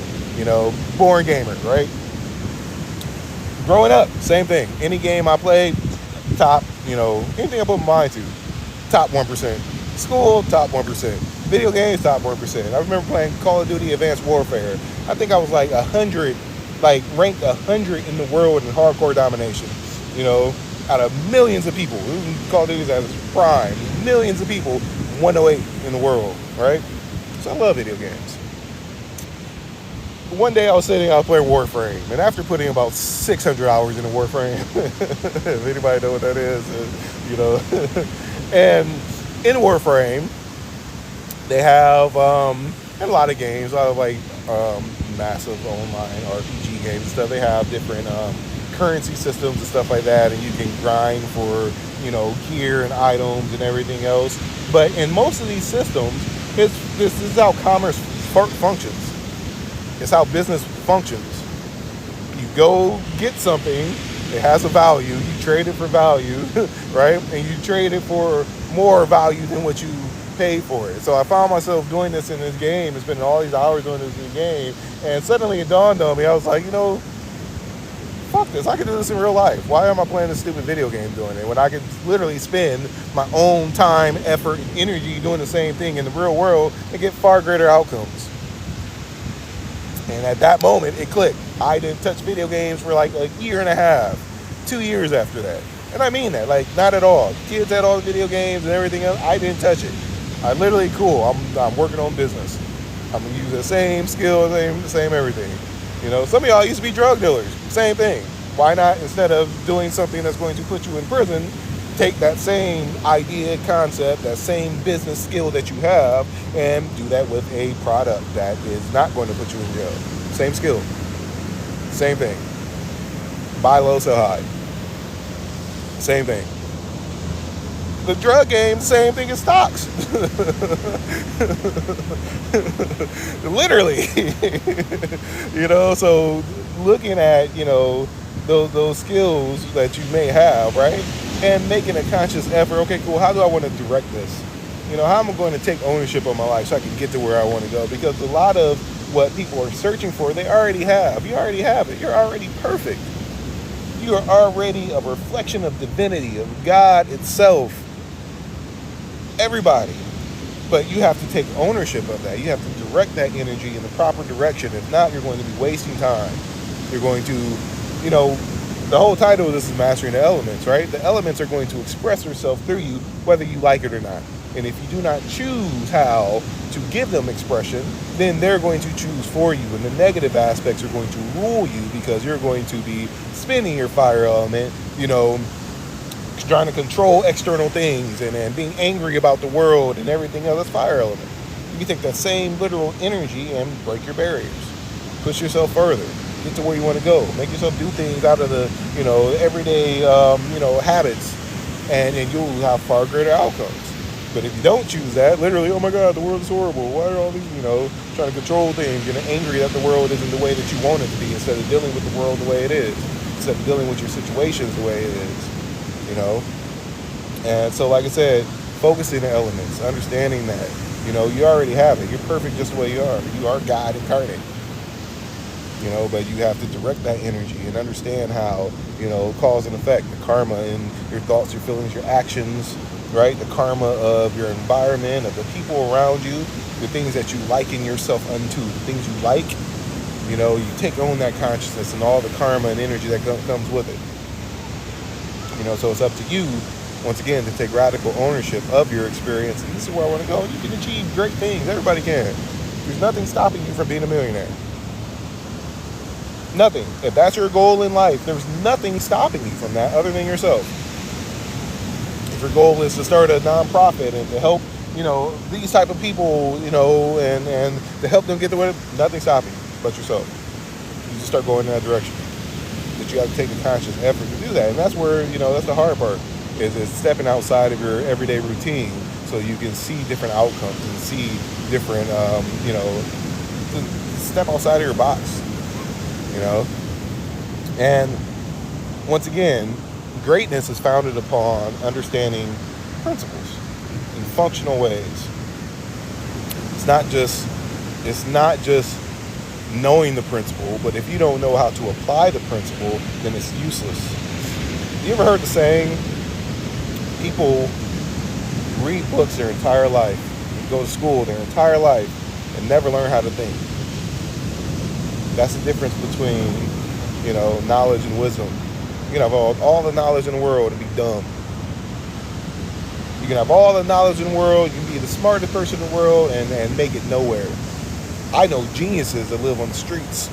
Born gamer, right? Growing up, same thing. Any game I played, top, anything I put my mind to, top 1%. School, top 1%. Video games, top 1%. I remember playing Call of Duty Advanced Warfare. I think I was like 100, ranked 100 in the world in hardcore domination. Out of millions of people. Call of Duty at its prime. Millions of people, 108 in the world, right? So I love video games. One day I was playing Warframe, and after putting about 600 hours into Warframe, if anybody know what that is, and in Warframe, they have a lot of games, a lot of massive online RPG games and stuff. They have different currency systems and stuff like that, and you can grind for gear and items and everything else. But in most of these systems, this is how commerce functions. It's how business functions. You go get something, it has a value, you trade it for value, right? And you trade it for more value than what you paid for it. So I found myself doing this in this game, and spending all these hours doing this in the game, and suddenly it dawned on me, I was like, fuck this, I can do this in real life. Why am I playing this stupid video game doing it when I could literally spend my own time, effort, and energy doing the same thing in the real world and get far greater outcomes? And at that moment, it clicked. I didn't touch video games for like a year and a half, 2 years after that. And I mean that, not at all. Kids had all the video games and everything else. I didn't touch it. I literally, cool, I'm working on business. I'm going to use the same skill, same everything. Some of y'all used to be drug dealers. Same thing. Why not, instead of doing something that's going to put you in prison, take that same idea, concept, that same business skill that you have, and do that with a product that is not going to put you in jail. Same skill. Same thing. Buy low, sell high. Same thing. The drug game, same thing as stocks. Literally. So looking at, those skills that you may have, right? And making a conscious effort, okay, cool, how do I want to direct this? How am I going to take ownership of my life so I can get to where I want to go? Because a lot of what people are searching for, they already have. You already have it. You're already perfect. You are already a reflection of divinity, of God itself. Everybody. But you have to take ownership of that. You have to direct that energy in the proper direction. If not, you're going to be wasting time. You're going to, the whole title of this is Mastering the Elements, right? The elements are going to express themselves through you, whether you like it or not. And if you do not choose how to give them expression, then they're going to choose for you. And the negative aspects are going to rule you, because you're going to be spinning your fire element, trying to control external things and being angry about the world and everything else. That's fire element. You can take that same literal energy and break your barriers. Push yourself further. Get to where you want to go. Make yourself do things out of the, everyday, habits, and you'll have far greater outcomes. But if you don't choose that, literally, oh my God, the world is horrible. Why are all these, trying to control things, getting angry that the world isn't the way that you want it to be, instead of dealing with the world the way it is, instead of dealing with your situations the way it is, And so, like I said, focusing the elements, understanding that, you already have it. You're perfect just the way you are. You are God incarnate. But you have to direct that energy and understand how, cause and effect, the karma in your thoughts, your feelings, your actions, right? The karma of your environment, of the people around you, the things that you liken yourself unto, the things you like, you take on that consciousness and all the karma and energy that comes with it. So it's up to you, once again, to take radical ownership of your experience. And this is where I want to go. You can achieve great things. Everybody can. There's nothing stopping you from being a millionaire. Nothing. If that's your goal in life, there's nothing stopping you from that other than yourself. If your goal is to start a nonprofit and to help, these type of people, and to help them get to where nothing stopping you but yourself. You just start going in that direction. But you have to take a conscious effort to do that, and that's where that's the hard part is stepping outside of your everyday routine so you can see different outcomes and see different step outside of your box. And once again, greatness is founded upon understanding principles in functional ways. It's not just knowing the principle, but if you don't know how to apply the principle, then it's useless. You ever heard the saying, people read books their entire life, go to school their entire life, and never learn how to think? That's the difference between, knowledge and wisdom. You can have all the knowledge in the world and be dumb. You can have all the knowledge in the world, you can be the smartest person in the world and make it nowhere. I know geniuses that live on the streets.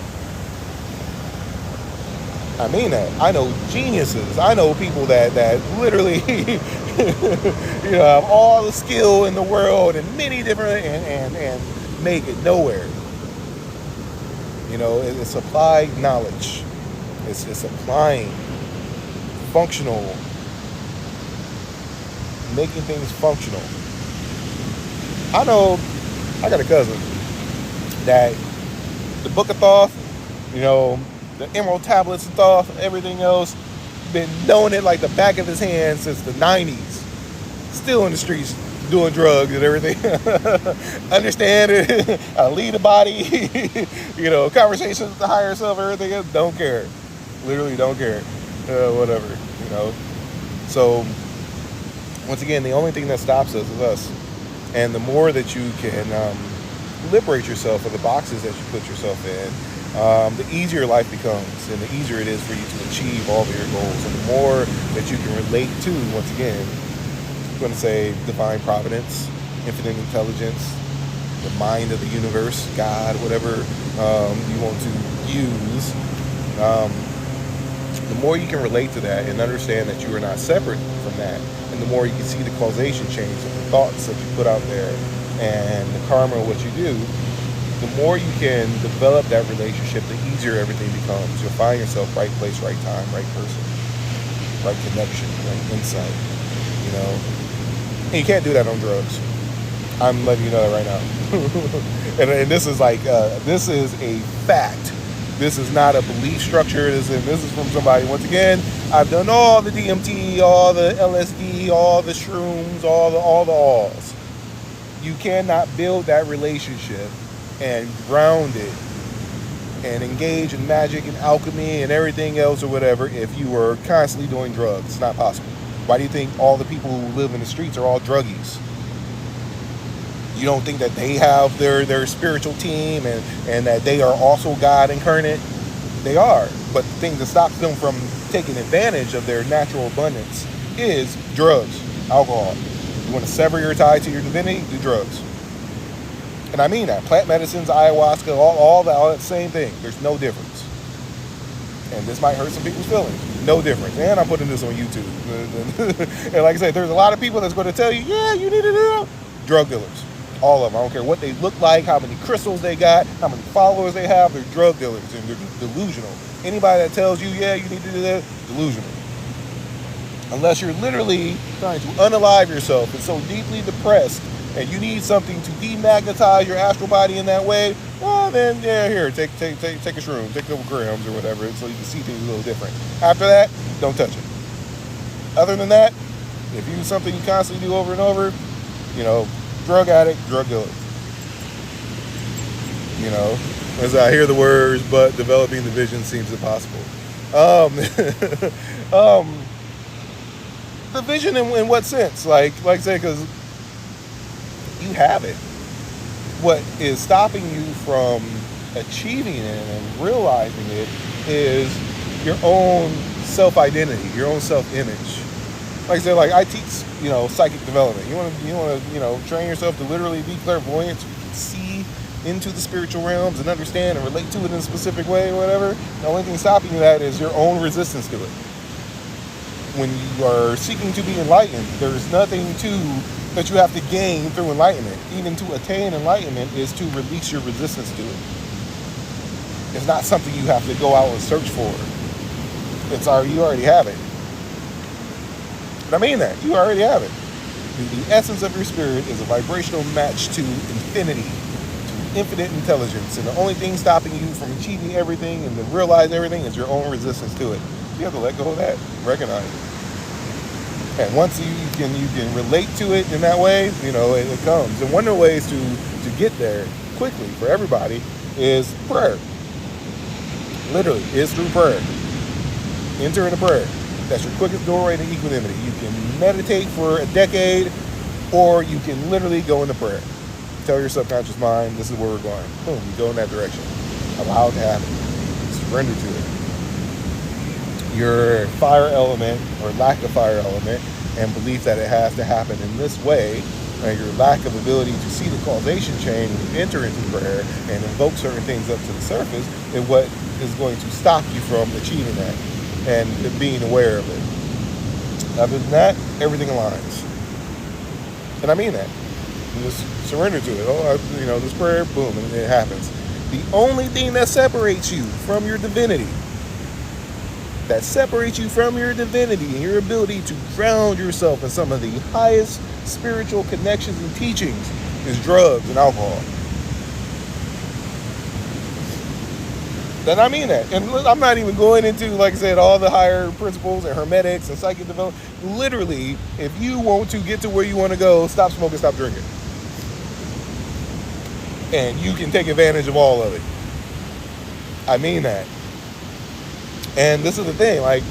I mean that. I know geniuses. I know people that literally have all the skill in the world and many different and make it nowhere. It's applied knowledge. It's applying functional, making things functional. I know I got a cousin that the Book of Thoth, the Emerald Tablets of Thoth, everything else, been knowing it like the back of his hand since the 90s. Still in the streets doing drugs and everything. Understand it, lead the body, conversations with the higher self, everything else, don't care. Literally don't care. Whatever, So, once again, the only thing that stops us is us. And the more that you can liberate yourself of the boxes that you put yourself in, the easier life becomes, and the easier it is for you to achieve all of your goals. And the more that you can relate to, once again, I'm going to say divine providence, infinite intelligence, the mind of the universe, God, whatever you want to use. The more you can relate to that and understand that you are not separate from that, and the more you can see the causation chains of the thoughts that you put out there and the karma of what you do, the more you can develop that relationship, the easier everything becomes. You'll find yourself right place, right time, right person, right connection, right insight, And you can't do that on drugs. I'm letting you know that right now. and this is this is a fact. This is not a belief structure. This is from somebody. Once again, I've done all the DMT, all the LSD, all the shrooms, all the alls. You cannot build that relationship and ground it and engage in magic and alchemy and everything else or whatever if you were constantly doing drugs. It's not possible. Why do you think all the people who live in the streets are all druggies? You don't think that they have their spiritual team and that they are also God incarnate? They are. But the thing that stops them from taking advantage of their natural abundance is drugs, alcohol. You want to sever your tie to your divinity? Do drugs. And I mean that. Plant medicines, ayahuasca, all that same thing. There's no difference. And this might hurt some people's feelings. No difference. And I'm putting this on YouTube. And like I said, there's a lot of people that's going to tell you, yeah, you need to do that. Drug dealers. All of them. I don't care what they look like, how many crystals they got, how many followers they have. They're drug dealers and they're delusional. Anybody that tells you, yeah, you need to do that, delusional. Unless you're literally trying to unalive yourself and so deeply depressed and you need something to demagnetize your astral body in that way, well then, yeah, here, take a shroom, take a couple grams or whatever so you can see things a little different. After that, don't touch it. Other than that, if you do something you constantly do over and over, drug addict, drug dealer. As I hear the words, but developing the vision seems impossible. The vision in what sense? Like I say, because you have it. What is stopping you from achieving it and realizing it is your own self-identity, your own self-image. Like I said, I teach, psychic development. You want to, train yourself to literally be clairvoyant so you can see into the spiritual realms and understand and relate to it in a specific way or whatever. The only thing stopping you that is your own resistance to it. When you are seeking to be enlightened, there's nothing to that you have to gain through enlightenment. Even to attain enlightenment is to release your resistance to it. It's not something you have to go out and search for. You already have it. And I mean that. You already have it. The essence of your spirit is a vibrational match to infinity, to infinite intelligence. And the only thing stopping you from achieving everything and to realize everything is your own resistance to it. You have to let go of that, recognize it. And once you can relate to it in that way, it comes. And one of the ways to get there quickly for everybody is prayer. Literally, is through prayer. Enter into prayer. That's your quickest doorway to equanimity. You can meditate for a decade, or you can literally go into prayer. Tell your subconscious mind, this is where we're going. Boom, you go in that direction. Allow it to happen. Surrender to it. Your fire element, or lack of fire element, and belief that it has to happen in this way, and your lack of ability to see the causation chain when you enter into prayer and invoke certain things up to the surface, is what is going to stop you from achieving that and being aware of it. Other than that, everything aligns. And I mean that. You just surrender to it. This prayer, boom, and it happens. The only thing that separates you from your divinity, and your ability to ground yourself in some of the highest spiritual connections and teachings, is drugs and alcohol. And I mean that. And I'm not even going into, like I said, all the higher principles and hermetics and psychic development. Literally, if you want to get to where you want to go, stop smoking, stop drinking. And you can take advantage of all of it. I mean that. And this is the thing, like,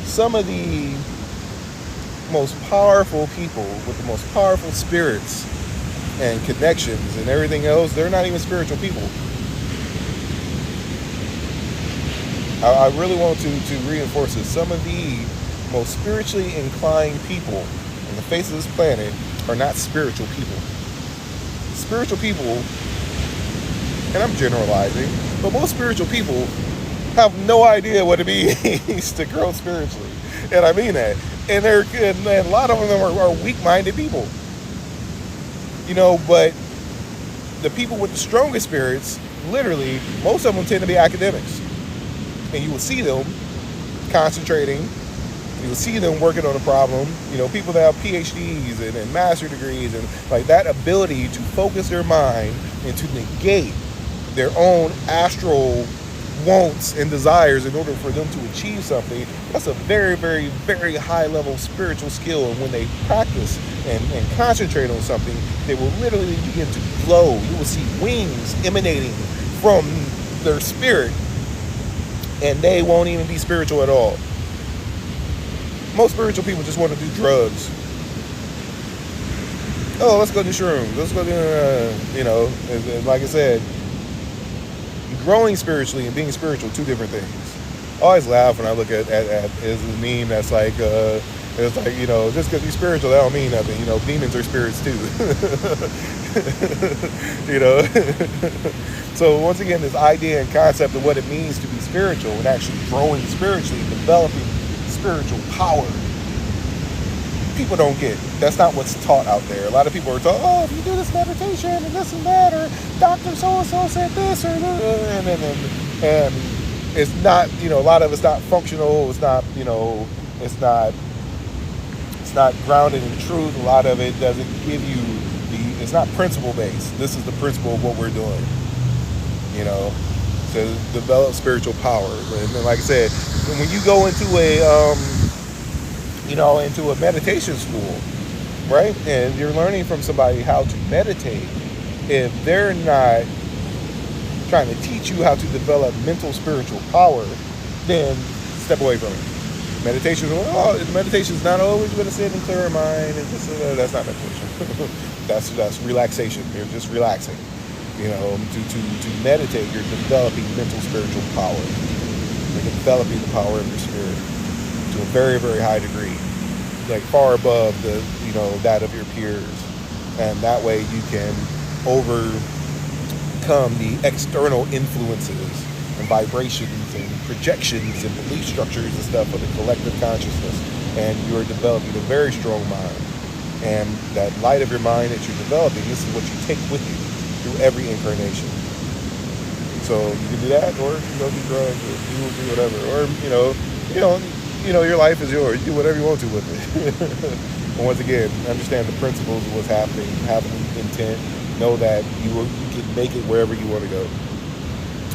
some of the most powerful people with the most powerful spirits and connections and everything else, they're not even spiritual people. I really want to reinforce this. Some of the most spiritually inclined people on the face of this planet are not spiritual people. Spiritual people, and I'm generalizing, but most spiritual people have no idea what it means to grow spiritually. And I mean that. And a lot of them are weak-minded people. But the people with the strongest spirits, literally, most of them tend to be academics. And you will see them concentrating. You will see them working on a problem. People that have PhDs and master degrees, and like that ability to focus their mind and to negate their own astral wants and desires in order for them to achieve something. That's a very, very, very high level spiritual skill. And when they practice and concentrate on something, they will literally begin to glow. You will see wings emanating from their spirit, and they won't even be spiritual at all. Most spiritual people just want to do drugs. Oh, let's go do shrooms. Let's go do, like I said, growing spiritually and being spiritual, two different things. I always laugh when I look at is a meme that's like, it's like, just because you're spiritual, that don't mean nothing. Demons are spirits too. So once again, this idea and concept of what it means to be spiritual and actually growing spiritually, developing spiritual power, people don't get. That's not what's taught out there. A lot of people are taught, oh, if you do this meditation and this and that, or Dr. So-and-so said this, or and it's not, a lot of it's not functional. It's not, it's not grounded in truth. A lot of it doesn't give you it's not principle based. This is the principle of what we're doing, to develop spiritual power. And like I said, when you go into into a meditation school, right? And you're learning from somebody how to meditate. If they're not trying to teach you how to develop mental spiritual power, then step away from it. Meditation is not always going to sit and clear your mind, and that's not meditation. that's relaxation. You're just relaxing. To meditate, you're developing mental spiritual power. You're developing the power of your spirit to a very, very high degree, like far above that of your peers, and that way you can overcome the external influences and vibrations and projections and belief structures and stuff of the collective consciousness, and you are developing a very strong mind. And that light of your mind that you're developing, this is what you take with you through every incarnation. So you can do that, or you can go do drugs, or do whatever, or your life is yours. You do whatever you want to with it. But once again, understand the principles of what's happening. Have an intent. Know that you can make it wherever you want to go.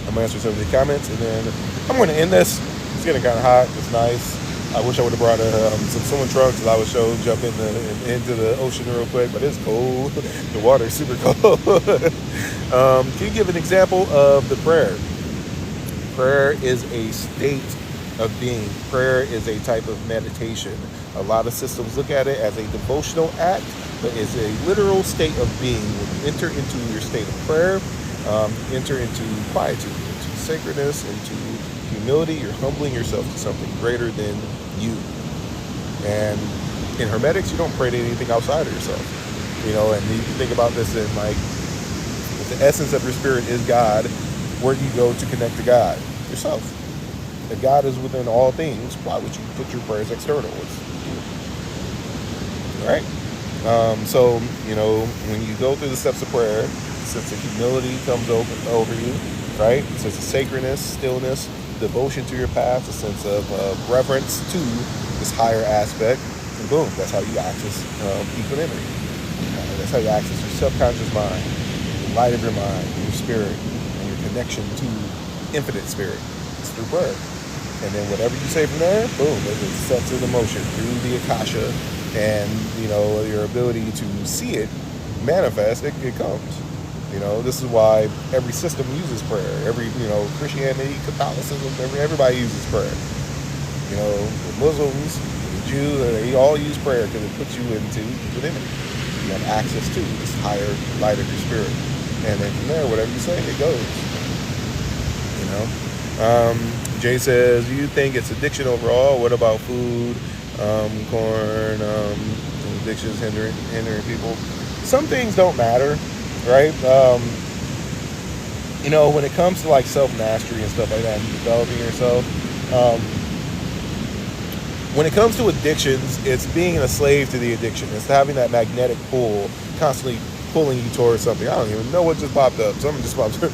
I'm gonna answer some of the comments, and then I'm going to end this. It's getting kind of hot. It's nice. I wish I would have brought some swimming trunks, so I would jump into the ocean real quick, but it's cold. The water's super cold. Can you give an example of the prayer? Prayer is a state of being. Prayer is a type of meditation. A lot of systems look at it as a devotional act, but it's a literal state of being. When you enter into your state of prayer, enter into quietude, into sacredness, into humility. You're humbling yourself to something greater than you. And in hermetics, you don't pray to anything outside of yourself. And you think about this in if the essence of your spirit is God, where do you go to connect to God? Yourself. If God is within all things, why would you put your prayers external? Right? So, when you go through the steps of prayer, a sense of humility comes over you, right? A sense of sacredness, stillness, devotion to your path, a sense of reverence to this higher aspect, and boom, that's how you access equanimity. That's how you access your subconscious mind, the light of your mind, your spirit, and your connection to infinite spirit. It's through prayer. And then whatever you say from there, boom, it sets in motion through the Akasha, and your ability to see it manifest, it comes. This is why every system uses prayer. Every Christianity, Catholicism, everybody uses prayer. The Muslims, the Jews, they all use prayer because it puts you into equanimity. You have access to this higher light of your spirit, and then from there, whatever you say, it goes. Jay says, do you think it's addiction overall? What about food, corn, addictions hindering people? Some things don't matter, right? When it comes to self-mastery and stuff like that, and developing yourself, when it comes to addictions, it's being a slave to the addiction. It's having that magnetic pull constantly pulling you towards something. I don't even know what just popped up. Something just popped up.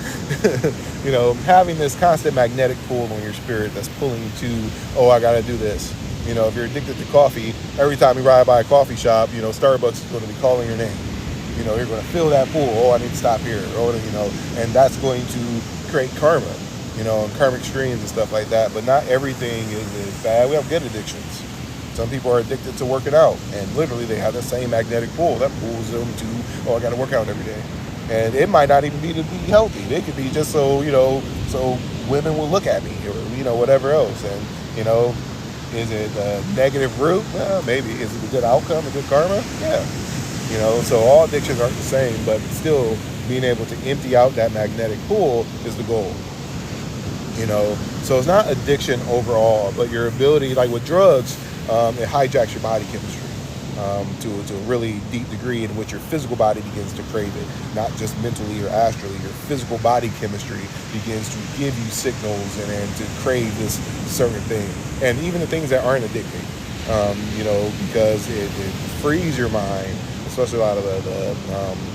Having this constant magnetic pull on your spirit that's pulling you to, oh, I got to do this. If you're addicted to coffee, every time you ride by a coffee shop, Starbucks is going to be calling your name. You're going to feel that pull. Oh, I need to stop here. And that's going to create karma, and karmic streams and stuff like that. But not everything is bad. We have good addictions. Some people are addicted to working out, and literally they have the same magnetic pull that pulls them to, oh, I got to work out every day. And it might not even be to be healthy. It could be just so women will look at me, or whatever else. And is it a negative root? Well, maybe. Is it a good outcome, a good karma? Yeah. So all addictions aren't the same, but still being able to empty out that magnetic pull is the goal. So it's not addiction overall, but your ability, like with drugs, it hijacks your body chemistry to a really deep degree, in which your physical body begins to crave it, not just mentally or astrally. Your physical body chemistry begins to give you signals and to crave this certain thing, and even the things that aren't addicting, because it frees your mind. Especially a lot of the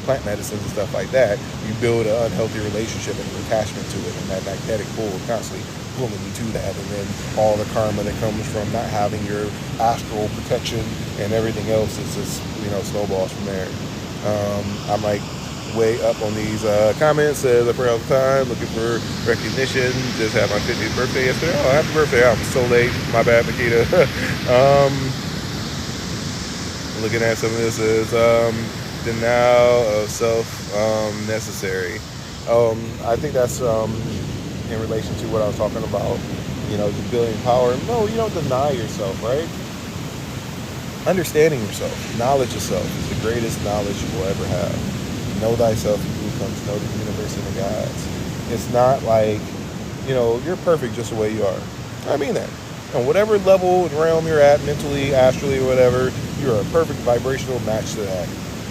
plant medicines and stuff like that, you build an unhealthy relationship and an attachment to it, and that magnetic pull constantly pulling you to that, and then all the karma that comes from not having your astral protection and everything else is just snowballs from there. I'm way up on these comments. Says I pray all the time, looking for recognition. Just had my 50th birthday yesterday. Oh, happy birthday! I'm so late. My bad, Makita. Looking at some of this is denial of self necessary. I think that's in relation to what I was talking about, just building power. No, you don't deny yourself, right? Understanding yourself, knowledge of self is the greatest knowledge you will ever have. Know thyself, and you will come to know the universe and the gods. It's not like, you're perfect just the way you are. I mean that. On whatever level and realm you're at, mentally, astrally, or whatever, you're a perfect vibrational match to that.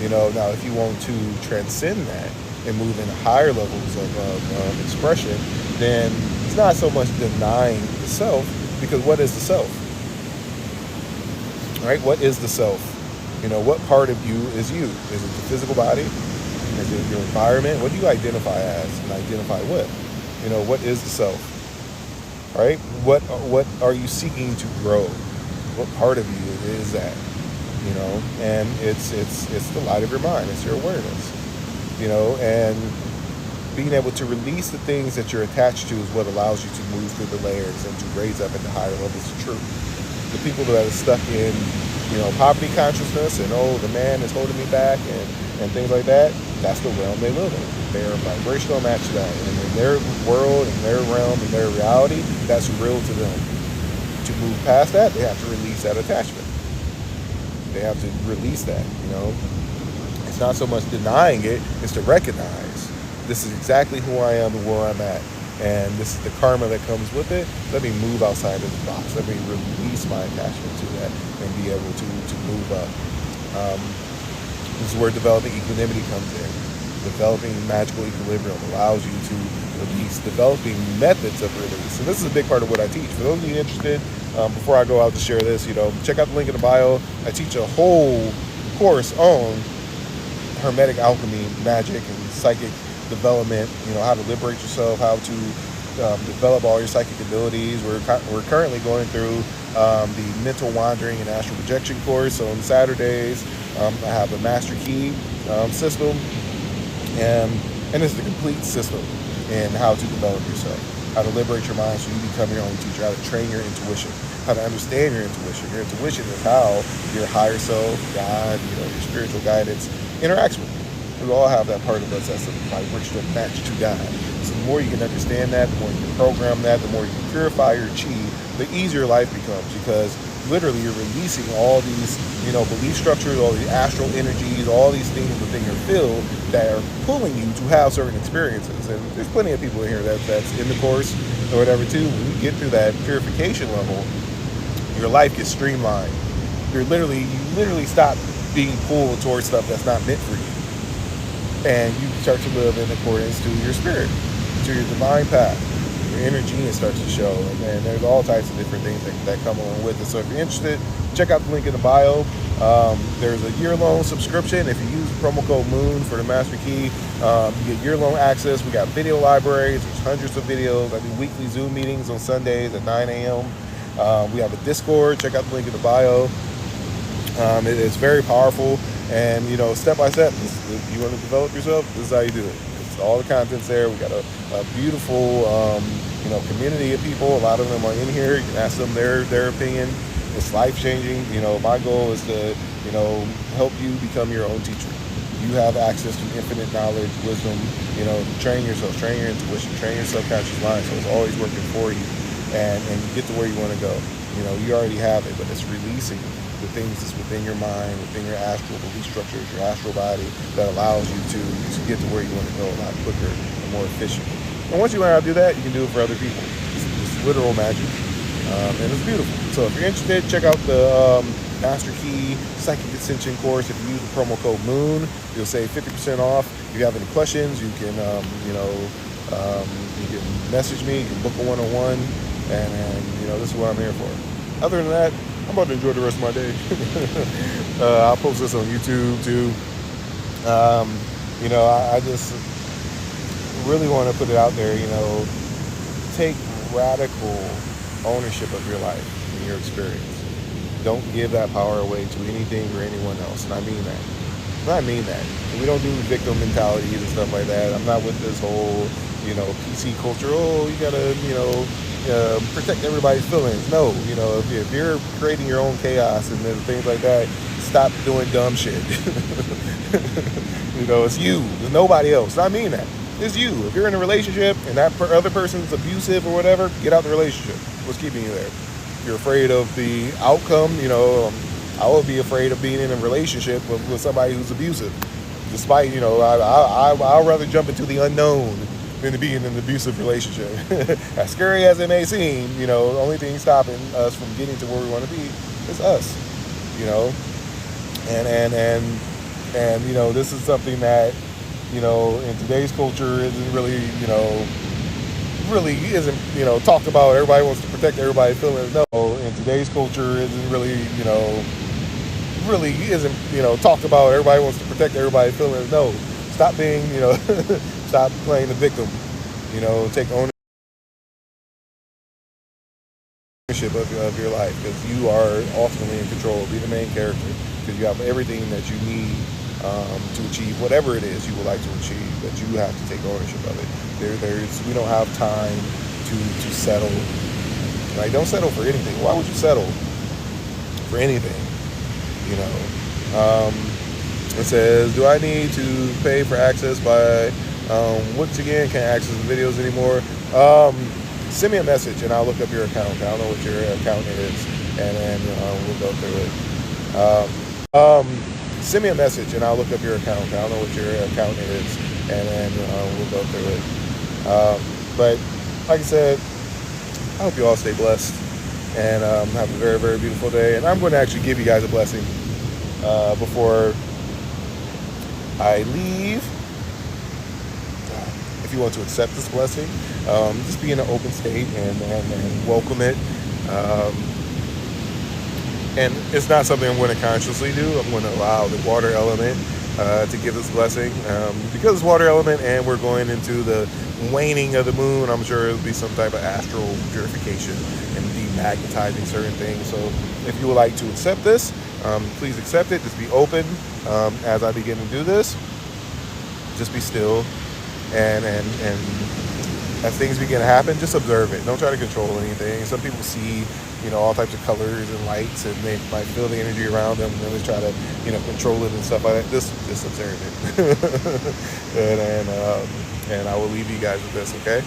Now if you want to transcend that and move into higher levels of expression, then it's not so much denying the self, because what is the self? Right? What is the self? What part of you is you? Is it the physical body? Is it your environment? What do you identify as and identify with? What is the self? Right? What are you seeking to grow? What part of you is that? And it's the light of your mind. It's your awareness. And being able to release the things that you're attached to is what allows you to move through the layers and to raise up into higher levels of truth. The people that are stuck in, poverty consciousness and, oh, the man is holding me back and things like that, that's the realm they live in. They're vibrational match to that. And in their world, in their realm, in their reality, that's real to them. To move past that, they have to release that attachment. They have to release that, It's not so much denying it, it's to recognize this is exactly who I am and where I'm at. And this is the karma that comes with it. Let me move outside of the box. Let me release my attachment to that and be able to move up. This is where developing equanimity comes in. Developing magical equilibrium allows you to release, developing methods of release. And this is a big part of what I teach. For those of you interested, before I go out to share this, check out the link in the bio. I teach a whole course on hermetic alchemy, magic, and psychic development, how to liberate yourself, how to develop all your psychic abilities. We're currently going through the mental wandering and astral projection course. So on Saturdays, I have a master key system, and it's the complete system in how to develop yourself, how to liberate your mind so you become your own teacher, how to train your intuition, how to understand your intuition. Your intuition is how your higher self, God, your spiritual guidance interacts with you. We all have that part of us that's a vibrational match to God. So the more you can understand that, the more you can program that, the more you can purify your chi, the easier life becomes, because literally you're releasing all these, belief structures, all these astral energies, all these things within your field that are pulling you to have certain experiences. And there's plenty of people in here that's in the course or whatever too. When you get through that purification level, your life gets streamlined. You literally stop being pulled towards stuff that's not meant for you. And you start to live in accordance to your spirit, to your divine path. Your inner genius starts to show, and there's all types of different things that come along with it. So if you're interested, check out the link in the bio. There's a year-long subscription. If you use the promo code MOON for the Master Key, you get year-long access. We got video libraries. There's hundreds of videos. I do weekly Zoom meetings on Sundays at 9 a.m. We have a Discord. Check out the link in the bio. It's very powerful. And, step by step, if you want to develop yourself, this is how you do it. It's all the content's there. We got a beautiful, community of people. A lot of them are in here. You can ask them their opinion. It's life-changing. My goal is to, help you become your own teacher. You have access to infinite knowledge, wisdom, train yourself, train your intuition, train your subconscious mind, so it's always working for you. And you get to where you want to go. You already have it, but it's releasing the things that's within your mind, within your astral belief structures, your astral body, that allows you to get to where you want to go a lot quicker and more efficiently. And once you learn how to do that, you can do it for other people. It's literal magic, and it's beautiful. So if you're interested, check out the Master Key Psychic Ascension course. If you use the promo code MOON, you'll save 50% off. If you have any questions, you can, you can message me. You can book a one-on-one, and this is what I'm here for. Other than that, I'm about to enjoy the rest of my day. I'll post this on YouTube too. I just really want to put it out there, take radical ownership of your life and your experience. Don't give that power away to anything or anyone else. And I mean that. We don't do victim mentalities and stuff like that. I'm not with this whole, PC culture. Oh, you gotta, protect everybody's feelings. No, if you're creating your own chaos and things like that, stop doing dumb shit. It's you. There's nobody else. I mean that. It's you. If you're in a relationship and that other person's abusive or whatever, get out the relationship. What's keeping you there? If you're afraid of the outcome, I would be afraid of being in a relationship with somebody who's abusive. Despite, I'd rather jump into the unknown than to be in an abusive relationship. As scary as it may seem, the only thing stopping us from getting to where we want to be is us, and this is something that, in today's culture isn't really, really isn't, talked about. Everybody wants to protect everybody's feelings. No, in today's culture isn't really, really isn't, talked about. Everybody wants to protect everybody's feelings. No, stop being, stop playing the victim. Take ownership of your life, because you are ultimately in control. Be the main character, because you have everything that you need to achieve whatever it is you would like to achieve. But you have to take ownership of it. We don't have time to settle. Right? Don't settle for anything. Why would you settle for anything? You know. It says, do I need to pay for access by, once again, can't access the videos anymore. Send me a message and I'll look up your account. I don't know what your account is, and then we'll go through it. Send me a message and I'll look up your account. I don't know what your account is, and then we'll go through it. But like I said, I hope you all stay blessed and have a very, very beautiful day. And I'm going to actually give you guys a blessing before I leave. If you want to accept this blessing, just be in an open state and welcome it. And it's not something I'm going to consciously do. I'm going to allow the water element to give this blessing. Because it's water element and we're going into the waning of the moon, I'm sure it'll be some type of astral purification and demagnetizing certain things. So if you would like to accept this, please accept it. Just be open as I begin to do this. Just be still, and as things begin to happen, just observe it. Don't try to control anything. Some people see, all types of colors and lights, and they might feel the energy around them, and then they try to, control it and stuff like that. Just observe it, and I will leave you guys with this, okay?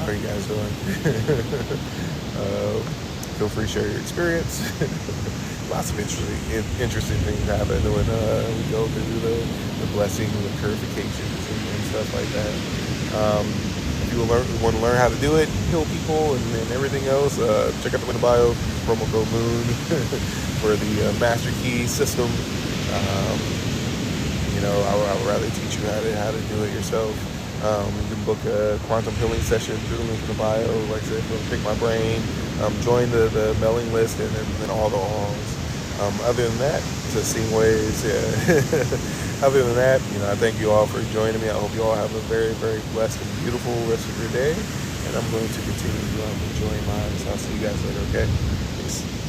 How are you guys doing? Feel free to share your experience. Lots of interesting things happen when we go through the blessing, the purifications, and stuff like that. If you want to learn how to do it, heal people, and everything else, check out the link in the bio, promo code MOON for the Master Key system. I would rather teach you how to do it yourself. You can book a quantum healing session through the link in the bio. Like I said, if you want to pick my brain, join the mailing list, and all the alls. Other than that, to seeing ways, yeah. Other than that, I thank you all for joining me. I hope you all have a very, very blessed and beautiful rest of your day. And I'm going to continue enjoying mine. So I'll see you guys later, okay? Peace.